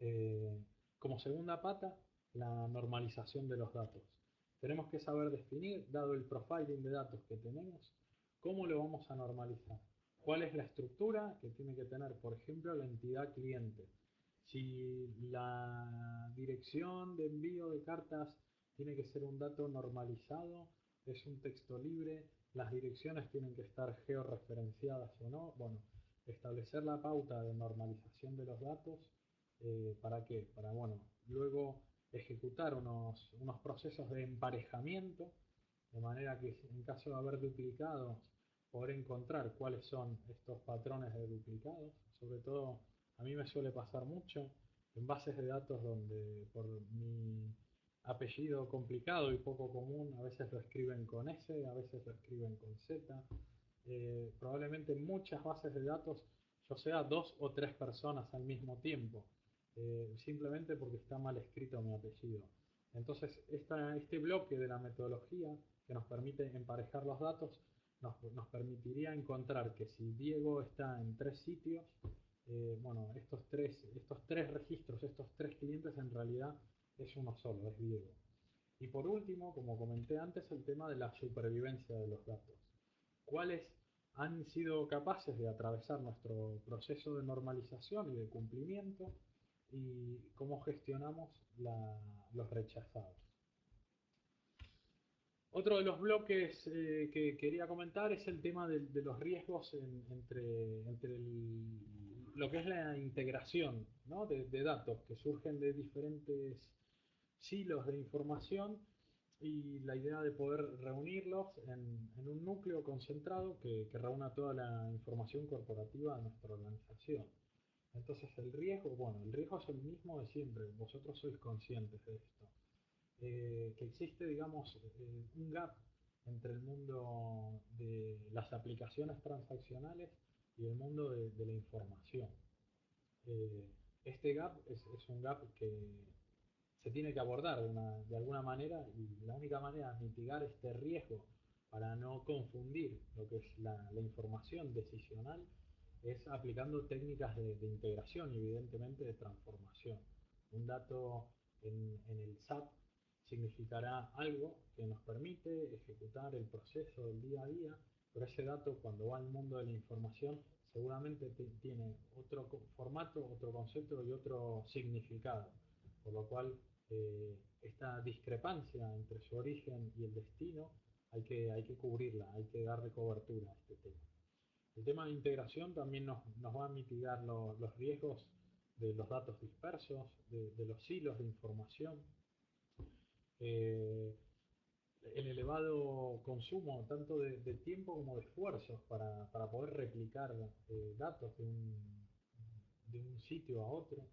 Eh, Como segunda pata, la normalización de los datos. Tenemos que saber definir, dado el profiling de datos que tenemos, cómo lo vamos a normalizar. ¿Cuál es la estructura que tiene que tener, por ejemplo, la entidad cliente? Si la dirección de envío de cartas tiene que ser un dato normalizado, es un texto libre, las direcciones tienen que estar georreferenciadas o no. Bueno, establecer la pauta de normalización de los datos. ¿Para qué? Para, bueno, luego ejecutar unos procesos de emparejamiento, de manera que en caso de haber duplicados, poder encontrar cuáles son estos patrones de duplicados. Sobre todo, a mí me suele pasar mucho en bases de datos donde por mi apellido complicado y poco común, a veces lo escriben con S, a veces lo escriben con Z. Probablemente en muchas bases de datos yo sea dos o tres personas al mismo tiempo, simplemente porque está mal escrito mi apellido. Entonces, este bloque de la metodología que nos permite emparejar los datos nos permitiría encontrar que si Diego está en tres sitios, bueno, estos tres registros, estos tres clientes en realidad es uno solo, es Diego. Y por último, como comenté antes, el tema de la supervivencia de los datos. ¿Cuáles han sido capaces de atravesar nuestro proceso de normalización y de cumplimiento y cómo gestionamos los rechazados? Otro de los bloques que quería comentar es el tema de los riesgos entre lo que es la integración, ¿no? de datos que surgen de diferentes silos de información y la idea de poder reunirlos en un núcleo concentrado que reúna toda la información corporativa de nuestra organización. Entonces el riesgo, bueno, el riesgo es el mismo de siempre, vosotros sois conscientes de esto. Que existe, digamos, un gap entre el mundo de las aplicaciones transaccionales y el mundo de la información. Eh, este gap es un gap que se tiene que abordar de alguna manera y la única manera de mitigar este riesgo para no confundir lo que es la información decisional es aplicando técnicas de integración y evidentemente de transformación. Un dato en el SAP significará algo que nos permite ejecutar el proceso del día a día, pero ese dato cuando va al mundo de la información seguramente tiene otro formato, otro concepto y otro significado, por lo cual esta discrepancia entre su origen y el destino hay que cubrirla, hay que darle cobertura a este tema. El tema de integración también nos va a mitigar los riesgos de los datos dispersos, de los hilos de información, eh, el elevado consumo tanto de tiempo como de esfuerzos para poder replicar datos de un sitio a otro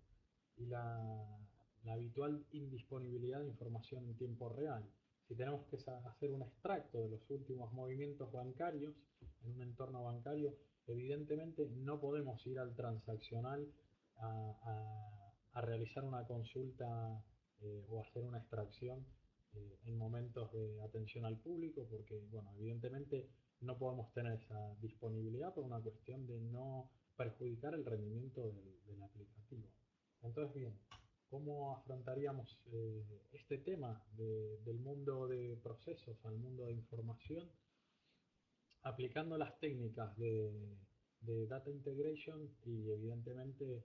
y la habitual indisponibilidad de información en tiempo real. Si tenemos que hacer un extracto de los últimos movimientos bancarios en un entorno bancario, evidentemente no podemos ir al transaccional a realizar una consulta o hacer una extracción en momentos de atención al público, porque, bueno, evidentemente no podemos tener esa disponibilidad por una cuestión de no perjudicar el rendimiento del aplicativo. Entonces, bien, ¿cómo afrontaríamos este tema del mundo de procesos al mundo de información? Aplicando las técnicas de data integration y evidentemente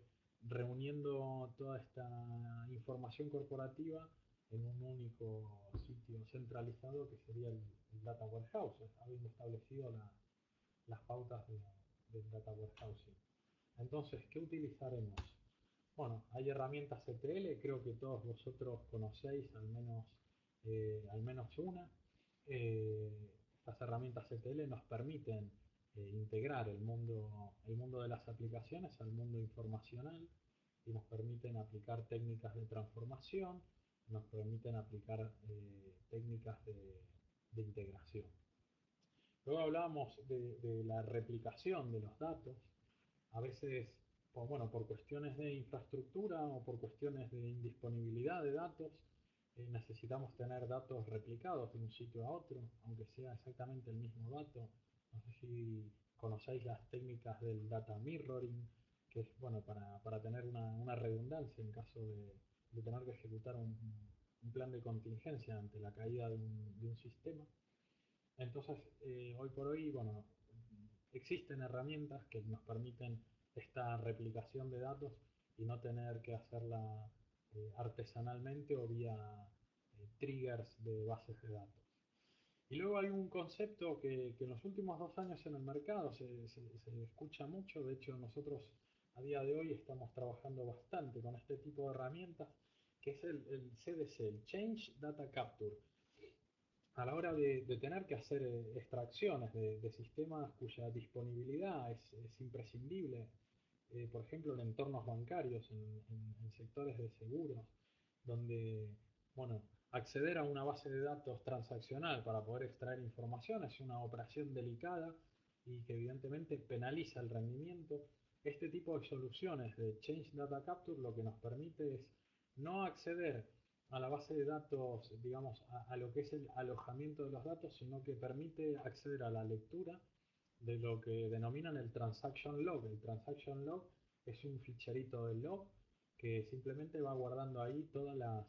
reuniendo toda esta información corporativa en un único sitio centralizado que sería el Data Warehouse, habiendo establecido las pautas del Data Warehousing. Entonces, ¿qué utilizaremos? Bueno, hay herramientas ETL, creo que todos vosotros conocéis al menos una. Estas herramientas ETL nos permiten integrar el mundo de las aplicaciones al mundo informacional y nos permiten aplicar técnicas de transformación, nos permiten aplicar técnicas de integración. Luego hablábamos de la replicación de los datos, a veces por cuestiones de infraestructura o por cuestiones de indisponibilidad de datos, necesitamos tener datos replicados de un sitio a otro, aunque sea exactamente el mismo dato. No sé si conocéis las técnicas del data mirroring, que es bueno para tener una redundancia en caso de tener que ejecutar un plan de contingencia ante la caída de un sistema. Entonces, hoy por hoy, bueno, existen herramientas que nos permiten esta replicación de datos y no tener que hacerla artesanalmente o vía triggers de bases de datos. Y luego hay un concepto que en los últimos 2 años en el mercado se escucha mucho, de hecho nosotros a día de hoy estamos trabajando bastante con este tipo de herramientas, que es el CDC, el Change Data Capture. A la hora de tener que hacer extracciones de sistemas cuya disponibilidad es imprescindible, por ejemplo en entornos bancarios, en sectores de seguros, donde, bueno, acceder a una base de datos transaccional para poder extraer información es una operación delicada y que evidentemente penaliza el rendimiento. Este tipo de soluciones de Change Data Capture lo que nos permite es no acceder a la base de datos, digamos, a lo que es el alojamiento de los datos, sino que permite acceder a la lectura de lo que denominan el transaction log. El transaction log es un ficherito del log que simplemente va guardando ahí todas las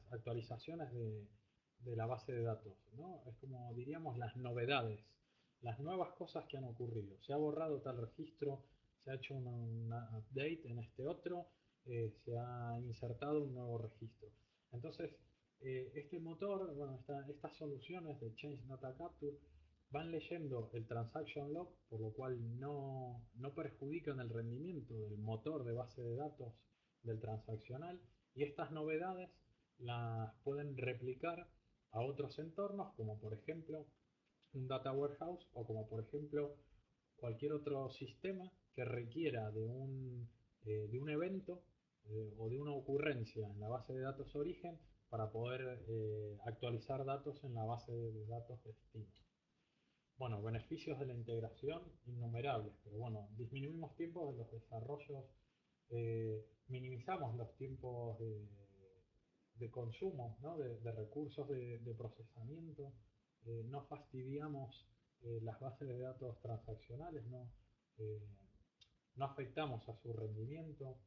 actualizaciones de la base de datos, ¿no? Es como diríamos las novedades, las nuevas cosas que han ocurrido. Se ha borrado tal registro, se ha hecho una update en este otro, se ha insertado un nuevo registro. Entonces, este motor, bueno, estas soluciones de Change Data Capture van leyendo el transaction log, por lo cual no perjudican el rendimiento del motor de base de datos del transaccional, y estas novedades las pueden replicar a otros entornos, como por ejemplo un data warehouse o como por ejemplo cualquier otro sistema que requiera de un evento o de una ocurrencia en la base de datos origen para poder actualizar datos en la base de datos destino. Bueno, beneficios de la integración innumerables, pero bueno, disminuimos tiempos de los desarrollos, minimizamos los tiempos de consumo, ¿no? de recursos de procesamiento, no fastidiamos las bases de datos transaccionales, Eh, no afectamos a su rendimiento.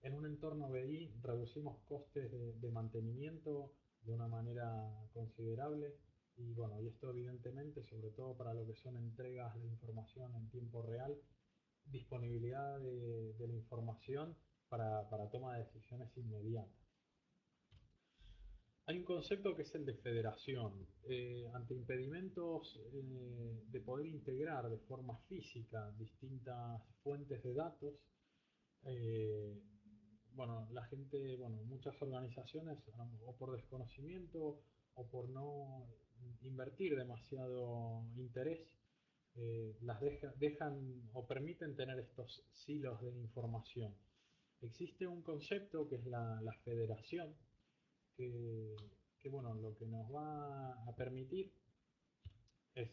En un entorno BI reducimos costes de mantenimiento de una manera considerable y bueno, y esto evidentemente, sobre todo para lo que son entregas de información en tiempo real, disponibilidad de la información para toma de decisiones inmediatas. Hay un concepto que es el de federación. Ante impedimentos de poder integrar de forma física distintas fuentes de datos, Eh, bueno, la gente, bueno, muchas organizaciones, o por desconocimiento o por no invertir demasiado interés, dejan o permiten tener estos silos de información. Existe un concepto que es la federación, que, que, bueno, lo que nos va a permitir es,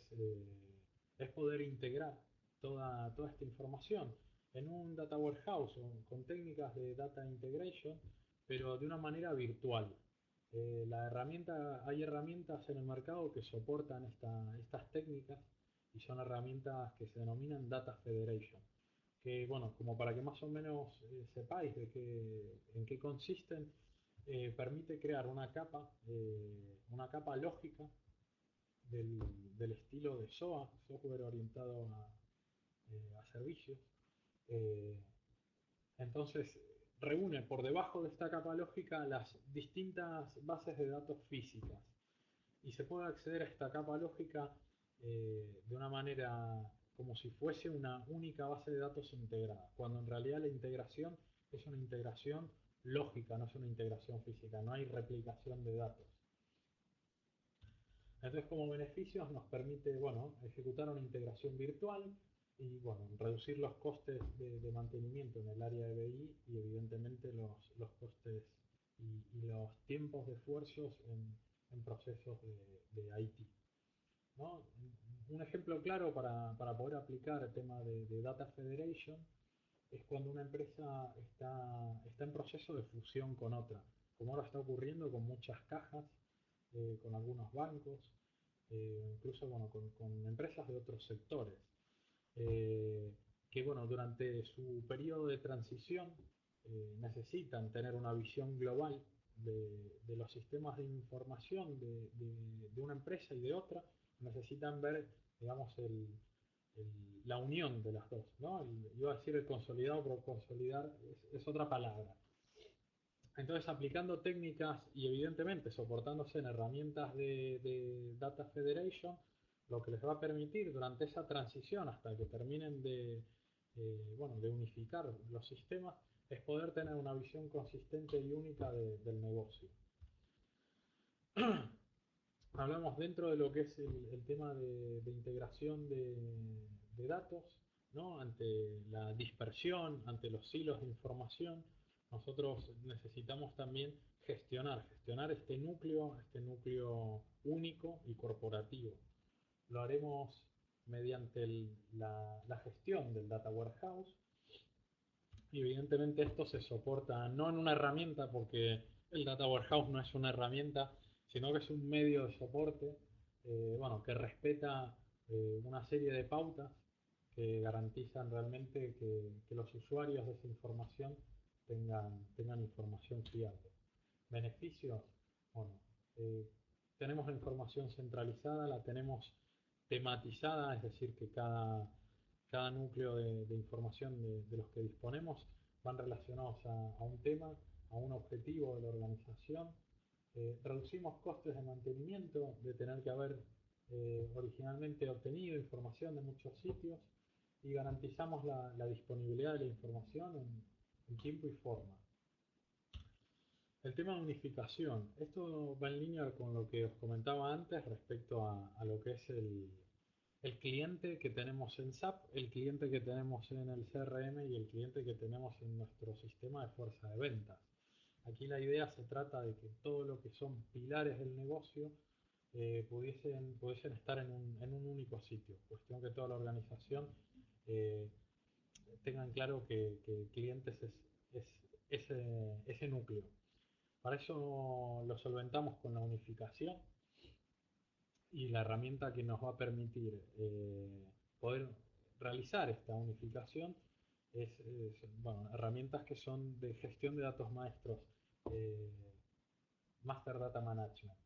es poder integrar toda esta información en un data warehouse con técnicas de data integration, pero de una manera virtual. Hay herramientas en el mercado que soportan estas técnicas y son herramientas que se denominan Data Federation. Que, bueno, como para que más o menos sepáis en qué consisten, permite crear una capa lógica del, del estilo de SOA, software orientado a servicios. Eh, entonces, reúne por debajo de esta capa lógica las distintas bases de datos físicas y se puede acceder a esta capa lógica de una manera como si fuese una única base de datos integrada, cuando en realidad la integración es una integración lógica, no es una integración física, no hay replicación de datos. Entonces, como beneficios nos permite, bueno, ejecutar una integración virtual y, bueno, reducir los costes de mantenimiento en el área de BI y, evidentemente, los costes y los tiempos de esfuerzos en procesos de IT, ¿no? Un ejemplo claro para poder aplicar el tema de Data Federation es cuando una empresa está en proceso de fusión con otra, como ahora está ocurriendo con muchas cajas, con algunos bancos, incluso, bueno, con empresas de otros sectores, eh, que, bueno, durante su periodo de transición necesitan tener una visión global de los sistemas de información de una empresa y de otra, necesitan ver, digamos, la unión de las dos, ¿no? Iba a decir el consolidado, pero consolidar es otra palabra. Entonces, aplicando técnicas y evidentemente soportándose en herramientas de Data Federation, lo que les va a permitir durante esa transición hasta que terminen bueno, de unificar los sistemas es poder tener una visión consistente y única del negocio. Hablamos dentro de lo que es el tema de integración de datos, ¿no? Ante la dispersión, ante los silos de información, nosotros necesitamos también gestionar este núcleo único y corporativo. Lo haremos mediante la gestión del Data Warehouse y, evidentemente, esto se soporta no en una herramienta, porque el Data Warehouse no es una herramienta, sino que es un medio de soporte, bueno, que respeta una serie de pautas que garantizan realmente que los usuarios de esa información tengan información fiable. Beneficios, bueno, eh, tenemos la información centralizada, la tenemos tematizada, es decir, que cada núcleo de información de los que disponemos van relacionados a un tema, a un objetivo de la organización. Reducimos costes de mantenimiento, de tener que haber originalmente obtenido información de muchos sitios y garantizamos la disponibilidad de la información en tiempo y forma. El tema de unificación. Esto va en línea con lo que os comentaba antes respecto a lo que es el cliente que tenemos en SAP, el cliente que tenemos en el CRM y el cliente que tenemos en nuestro sistema de fuerza de ventas. Aquí la idea se trata de que todo lo que son pilares del negocio pudiesen estar en un único sitio. Cuestión que toda la organización eh, tengan claro que clientes es ese núcleo. Para eso lo solventamos con la unificación y la herramienta que nos va a permitir poder realizar esta unificación bueno, herramientas que son de gestión de datos maestros, eh, Master Data Management.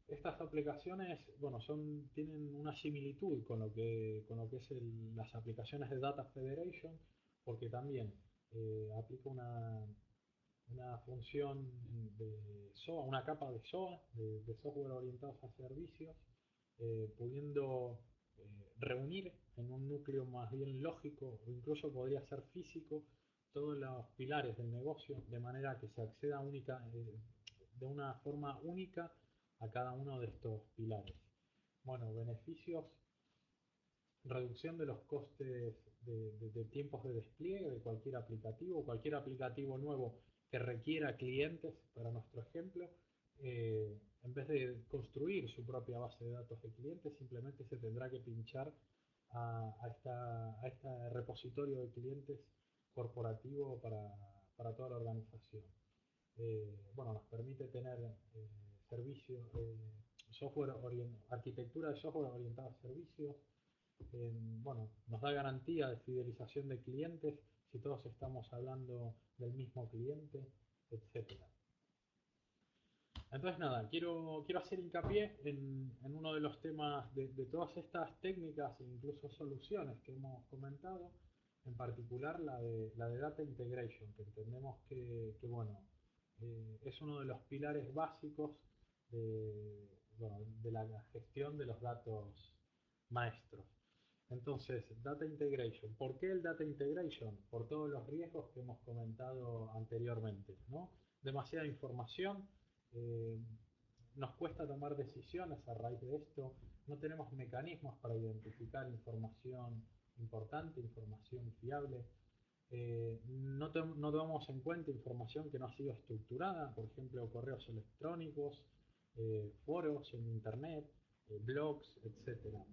Estas aplicaciones, bueno, tienen una similitud con lo que es las aplicaciones de Data Federation, porque también aplica una función de SOA, una capa de SOA, de software orientados a servicios, pudiendo reunir en un núcleo más bien lógico o incluso podría ser físico todos los pilares del negocio de manera que se acceda de una forma única a cada uno de estos pilares. Bueno, beneficios: reducción de los costes de tiempos de despliegue de cualquier aplicativo nuevo que requiera clientes, para nuestro ejemplo, en vez de construir su propia base de datos de clientes, simplemente se tendrá que pinchar a este repositorio de clientes corporativo para toda la organización. Bueno, nos permite tener servicios, arquitectura de software orientada a servicios. Bueno, nos da garantía de fidelización de clientes si todos estamos hablando del mismo cliente, etcétera. Entonces nada, quiero hacer hincapié en uno de los temas de todas estas técnicas e incluso soluciones que hemos comentado, en particular la de Data Integration, que entendemos que bueno, es uno de los pilares básicos de la gestión de los datos maestros. Entonces, Data Integration. ¿Por qué el Data Integration? Por todos los riesgos que hemos comentado anteriormente, ¿no? Demasiada información, nos cuesta tomar decisiones a raíz de esto, no tenemos mecanismos para identificar información importante, información fiable, no tomamos en cuenta información que no ha sido estructurada, por ejemplo, correos electrónicos, foros en internet, blogs, etcétera.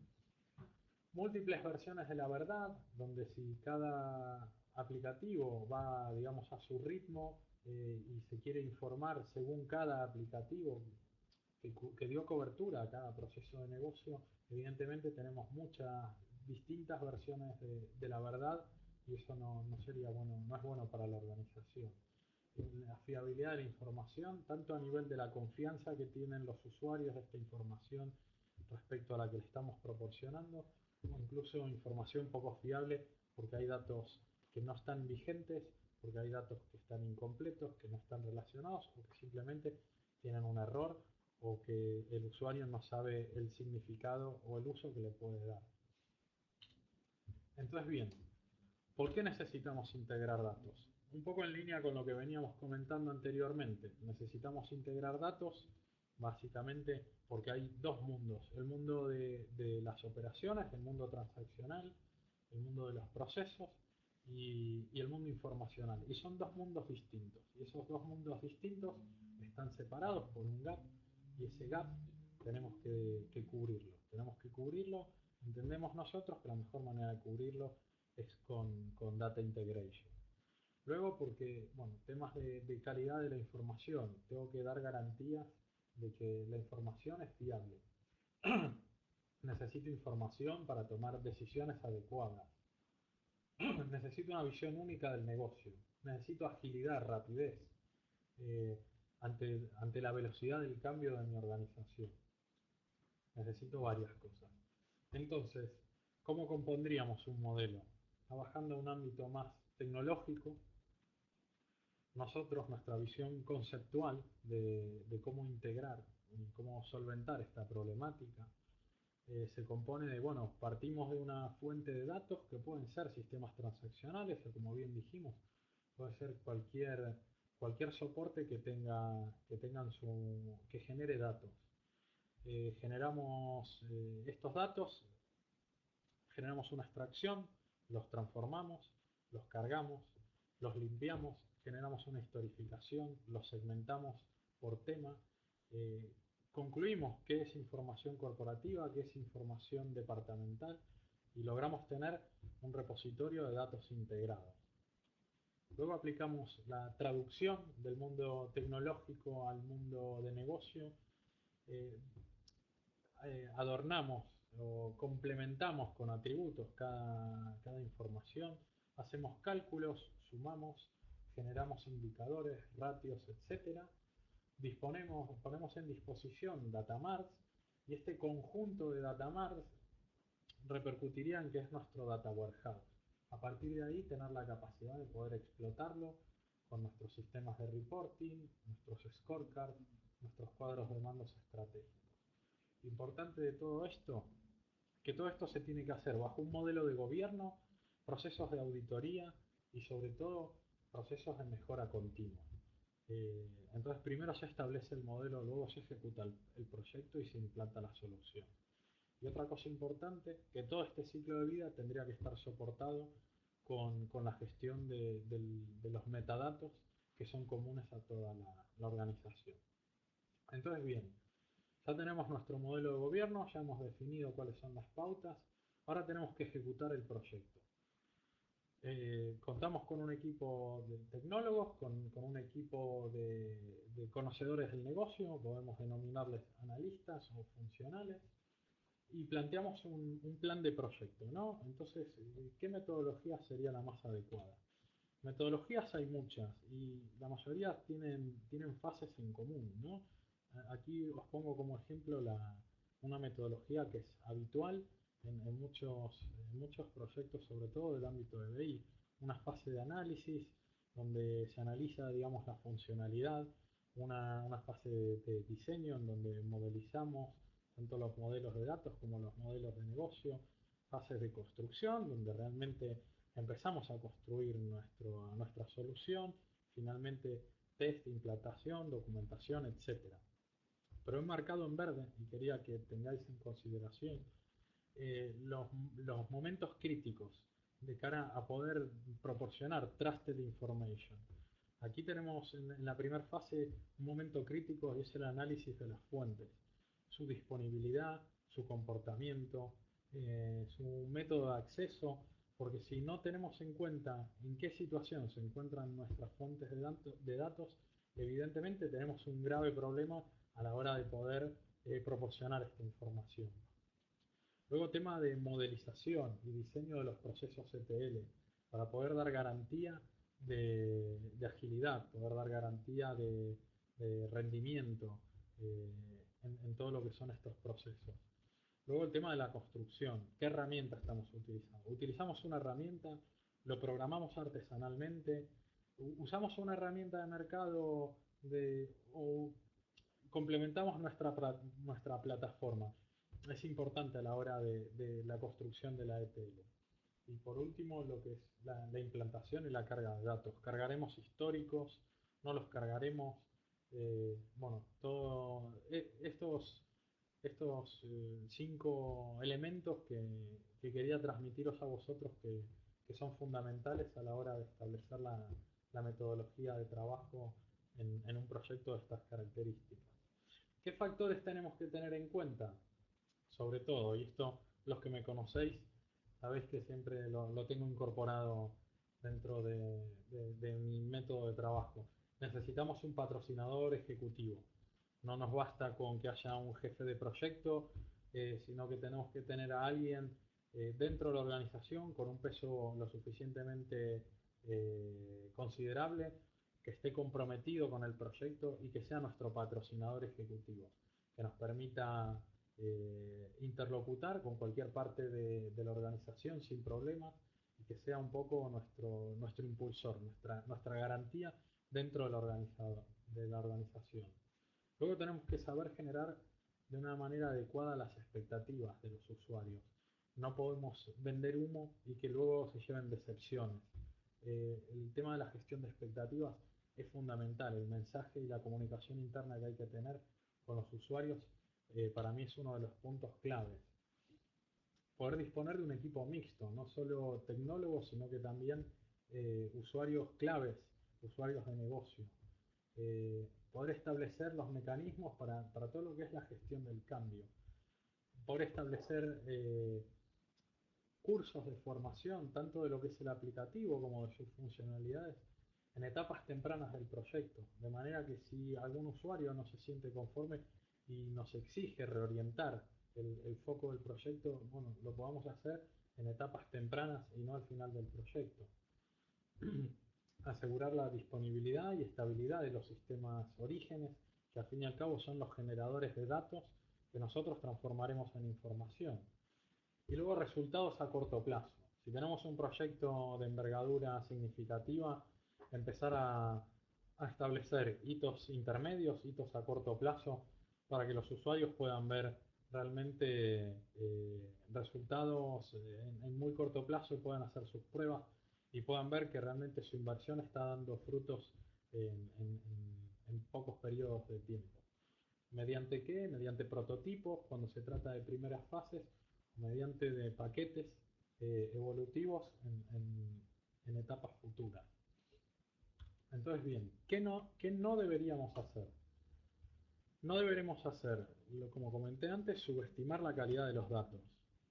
Múltiples versiones de la verdad, donde si cada aplicativo va, digamos, a su ritmo y se quiere informar según cada aplicativo que dio cobertura a cada proceso de negocio, evidentemente tenemos muchas distintas versiones de la verdad y eso no sería bueno, no es bueno para la organización. La fiabilidad de la información, tanto a nivel de la confianza que tienen los usuarios de esta información respecto a la que le estamos proporcionando, o incluso información poco fiable porque hay datos que no están vigentes, porque hay datos que están incompletos, que no están relacionados o que simplemente tienen un error o que el usuario no sabe el significado o el uso que le puede dar. Entonces, bien, ¿por qué necesitamos integrar datos? Un poco en línea con lo que veníamos comentando anteriormente. Necesitamos integrar datos básicamente porque hay dos mundos: el mundo de las operaciones, el mundo transaccional, el mundo de los procesos y el mundo informacional. Y son dos mundos distintos. Y esos dos mundos distintos están separados por un gap, y ese gap tenemos que cubrirlo. Tenemos que cubrirlo. Entendemos nosotros que la mejor manera de cubrirlo es con Data Integration. Luego porque, bueno, temas de calidad de la información. Tengo que dar garantías de que la información es fiable. Necesito información para tomar decisiones adecuadas. Necesito una visión única del negocio. Necesito agilidad, rapidez, ante la velocidad del cambio de mi organización. Necesito varias cosas. Entonces, ¿cómo compondríamos un modelo? Trabajando en un ámbito más tecnológico, nosotros, nuestra visión conceptual de cómo integrar y cómo solventar esta problemática, se compone de, bueno, partimos de una fuente de datos que pueden ser sistemas transaccionales o, como bien dijimos, puede ser cualquier soporte que genere datos. Generamos estos datos, generamos una extracción, los transformamos, los cargamos, los limpiamos, generamos una historificación, los segmentamos por tema, concluimos qué es información corporativa, qué es información departamental y logramos tener un repositorio de datos integrados. Luego aplicamos la traducción del mundo tecnológico al mundo de negocio, adornamos o complementamos con atributos cada información, hacemos cálculos, sumamos, generamos indicadores, ratios, etcétera. Ponemos en disposición datamarts y este conjunto de datamarts repercutiría en que es nuestro data warehouse. A partir de ahí tener la capacidad de poder explotarlo con nuestros sistemas de reporting, nuestros scorecards, nuestros cuadros de mandos estratégicos. Importante de todo esto, que todo esto se tiene que hacer bajo un modelo de gobierno, procesos de auditoría y sobre todo procesos de mejora continua. Entonces primero se establece el modelo, luego se ejecuta el proyecto y se implanta la solución. Y otra cosa importante, que todo este ciclo de vida tendría que estar soportado con la gestión de los metadatos que son comunes a toda la organización. Entonces, bien, ya tenemos nuestro modelo de gobierno, ya hemos definido cuáles son las pautas, ahora tenemos que ejecutar el proyecto. Contamos con un equipo de tecnólogos, con un equipo de conocedores del negocio, podemos denominarles analistas o funcionales, y planteamos un plan de proyecto, ¿no? Entonces, ¿qué metodología sería la más adecuada? Metodologías hay muchas y la mayoría tienen fases en común, ¿no? Aquí os pongo como ejemplo una metodología que es habitual en muchos proyectos, sobre todo del ámbito de BI, una fase de análisis donde se analiza, digamos, la funcionalidad, una fase de diseño en donde modelizamos tanto los modelos de datos como los modelos de negocio, fases de construcción donde realmente empezamos a construir nuestra solución, finalmente test, implantación, documentación, etcétera. Pero he marcado en verde y quería que tengáis en consideración los momentos críticos de cara a poder proporcionar trusted information. Aquí tenemos en la primera fase un momento crítico y es el análisis de las fuentes, su disponibilidad, su comportamiento, su método de acceso, porque si no tenemos en cuenta en qué situación se encuentran nuestras fuentes de datos, evidentemente tenemos un grave problema a la hora de poder proporcionar esta información. Luego tema de modelización y diseño de los procesos ETL para poder dar garantía de agilidad, poder dar garantía de rendimiento en todo lo que son estos procesos. Luego el tema de la construcción, ¿qué herramienta estamos utilizando? Utilizamos una herramienta, lo programamos artesanalmente, usamos una herramienta de mercado o complementamos nuestra plataforma. Es importante a la hora de la construcción de la ETL. Y por último, lo que es la implantación y la carga de datos. Cargaremos históricos, no los cargaremos. Bueno, todos estos 5 elementos que quería transmitiros a vosotros que son fundamentales a la hora de establecer la metodología de trabajo en un proyecto de estas características. ¿Qué factores tenemos que tener en cuenta? Sobre todo, y esto los que me conocéis, sabéis que siempre lo tengo incorporado dentro de mi método de trabajo. Necesitamos un patrocinador ejecutivo. No nos basta con que haya un jefe de proyecto, sino que tenemos que tener a alguien dentro de la organización con un peso lo suficientemente considerable, que esté comprometido con el proyecto y que sea nuestro patrocinador ejecutivo, que nos permita interlocutar con cualquier parte de la organización sin problemas y que sea un poco nuestro impulsor, nuestra garantía dentro de la organización. Luego tenemos que saber generar de una manera adecuada las expectativas de los usuarios. No podemos vender humo y que luego se lleven decepciones. El tema de la gestión de expectativas es fundamental. El mensaje y la comunicación interna que hay que tener con los usuarios para mí es uno de los puntos claves. Poder disponer de un equipo mixto, no solo tecnólogos, sino que también usuarios claves, usuarios de negocio. Poder establecer los mecanismos para todo lo que es la gestión del cambio. Poder establecer cursos de formación, tanto de lo que es el aplicativo como de sus funcionalidades, en etapas tempranas del proyecto, de manera que si algún usuario no se siente conforme y nos exige reorientar el foco del proyecto, bueno, lo podamos hacer en etapas tempranas y no al final del proyecto. Asegurar la disponibilidad y estabilidad de los sistemas orígenes, que al fin y al cabo son los generadores de datos que nosotros transformaremos en información. Y luego resultados a corto plazo. Si tenemos un proyecto de envergadura significativa, empezar a establecer hitos intermedios, hitos a corto plazo, para que los usuarios puedan ver realmente resultados en muy corto plazo y puedan hacer sus pruebas y puedan ver que realmente su inversión está dando frutos en pocos periodos de tiempo. ¿Mediante qué? Mediante prototipos, cuando se trata de primeras fases, mediante de paquetes evolutivos en etapas futuras. Entonces, bien, qué no deberíamos hacer? No deberemos hacer, como comenté antes, subestimar la calidad de los datos.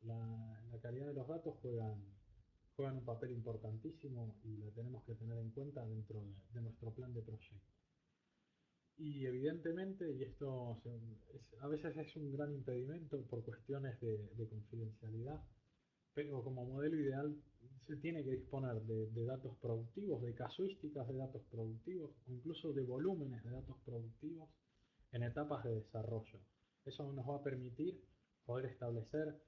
La calidad de los datos juegan un papel importantísimo y la tenemos que tener en cuenta dentro de nuestro plan de proyecto. Y evidentemente, y esto a veces es un gran impedimento por cuestiones de confidencialidad, pero como modelo ideal se tiene que disponer de datos productivos, de casuísticas de datos productivos, o incluso de volúmenes de datos productivos en etapas de desarrollo. Eso nos va a permitir poder establecer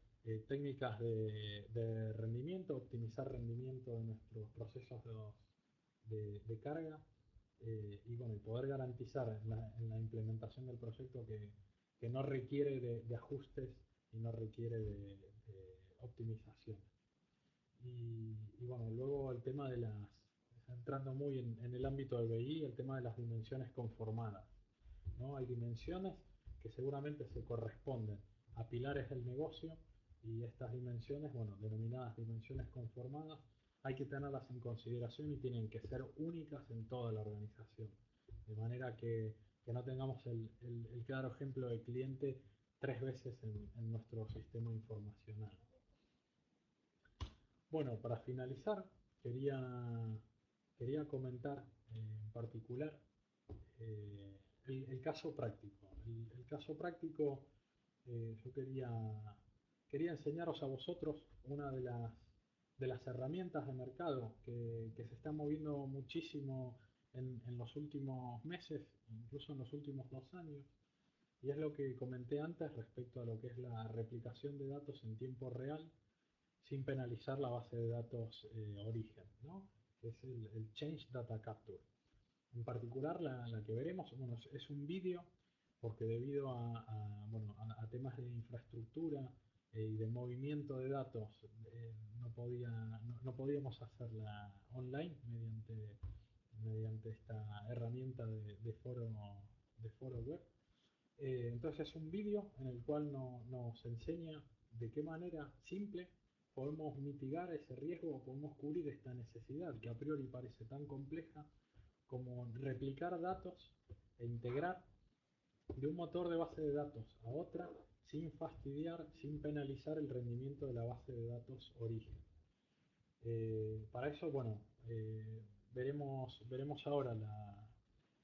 técnicas de rendimiento, optimizar rendimiento de nuestros procesos de carga y bueno, y poder garantizar en la implementación del proyecto que no requiere de ajustes y no requiere de optimización. Y bueno, luego el tema de entrando muy en el ámbito del BI, el tema de las dimensiones conformadas, ¿no? Hay dimensiones que seguramente se corresponden a pilares del negocio y estas dimensiones, bueno, denominadas dimensiones conformadas, hay que tenerlas en consideración y tienen que ser únicas en toda la organización. De manera que no tengamos el claro ejemplo de cliente 3 veces en nuestro sistema informacional. Bueno, para finalizar, quería comentar en particular el caso práctico. El caso práctico, yo quería enseñaros a vosotros una de las herramientas de mercado que se está moviendo muchísimo en los últimos meses, incluso en los últimos 2 años, y es lo que comenté antes respecto a lo que es la replicación de datos en tiempo real sin penalizar la base de datos origen, ¿no? Que es el Change Data Capture. En particular, la que veremos, bueno, es un vídeo, porque debido bueno, a temas de infraestructura y de movimiento de datos, no podíamos hacerla online mediante esta herramienta de foro web. Entonces es un vídeo en el cual nos enseña de qué manera simple podemos mitigar ese riesgo o podemos cubrir esta necesidad que a priori parece tan compleja como replicar datos e integrar de un motor de base de datos a otra sin fastidiar, sin penalizar el rendimiento de la base de datos origen. Para eso, bueno, veremos ahora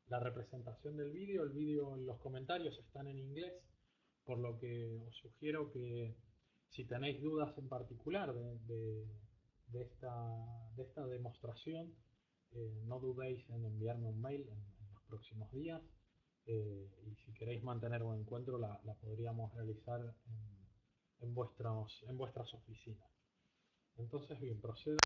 la representación del vídeo. El vídeo en los comentarios están en inglés, por lo que os sugiero que si tenéis dudas en particular de esta demostración, no dudéis en enviarme un mail en los próximos días y si queréis mantener un encuentro la podríamos realizar en vuestras oficinas. Entonces, bien, procedo.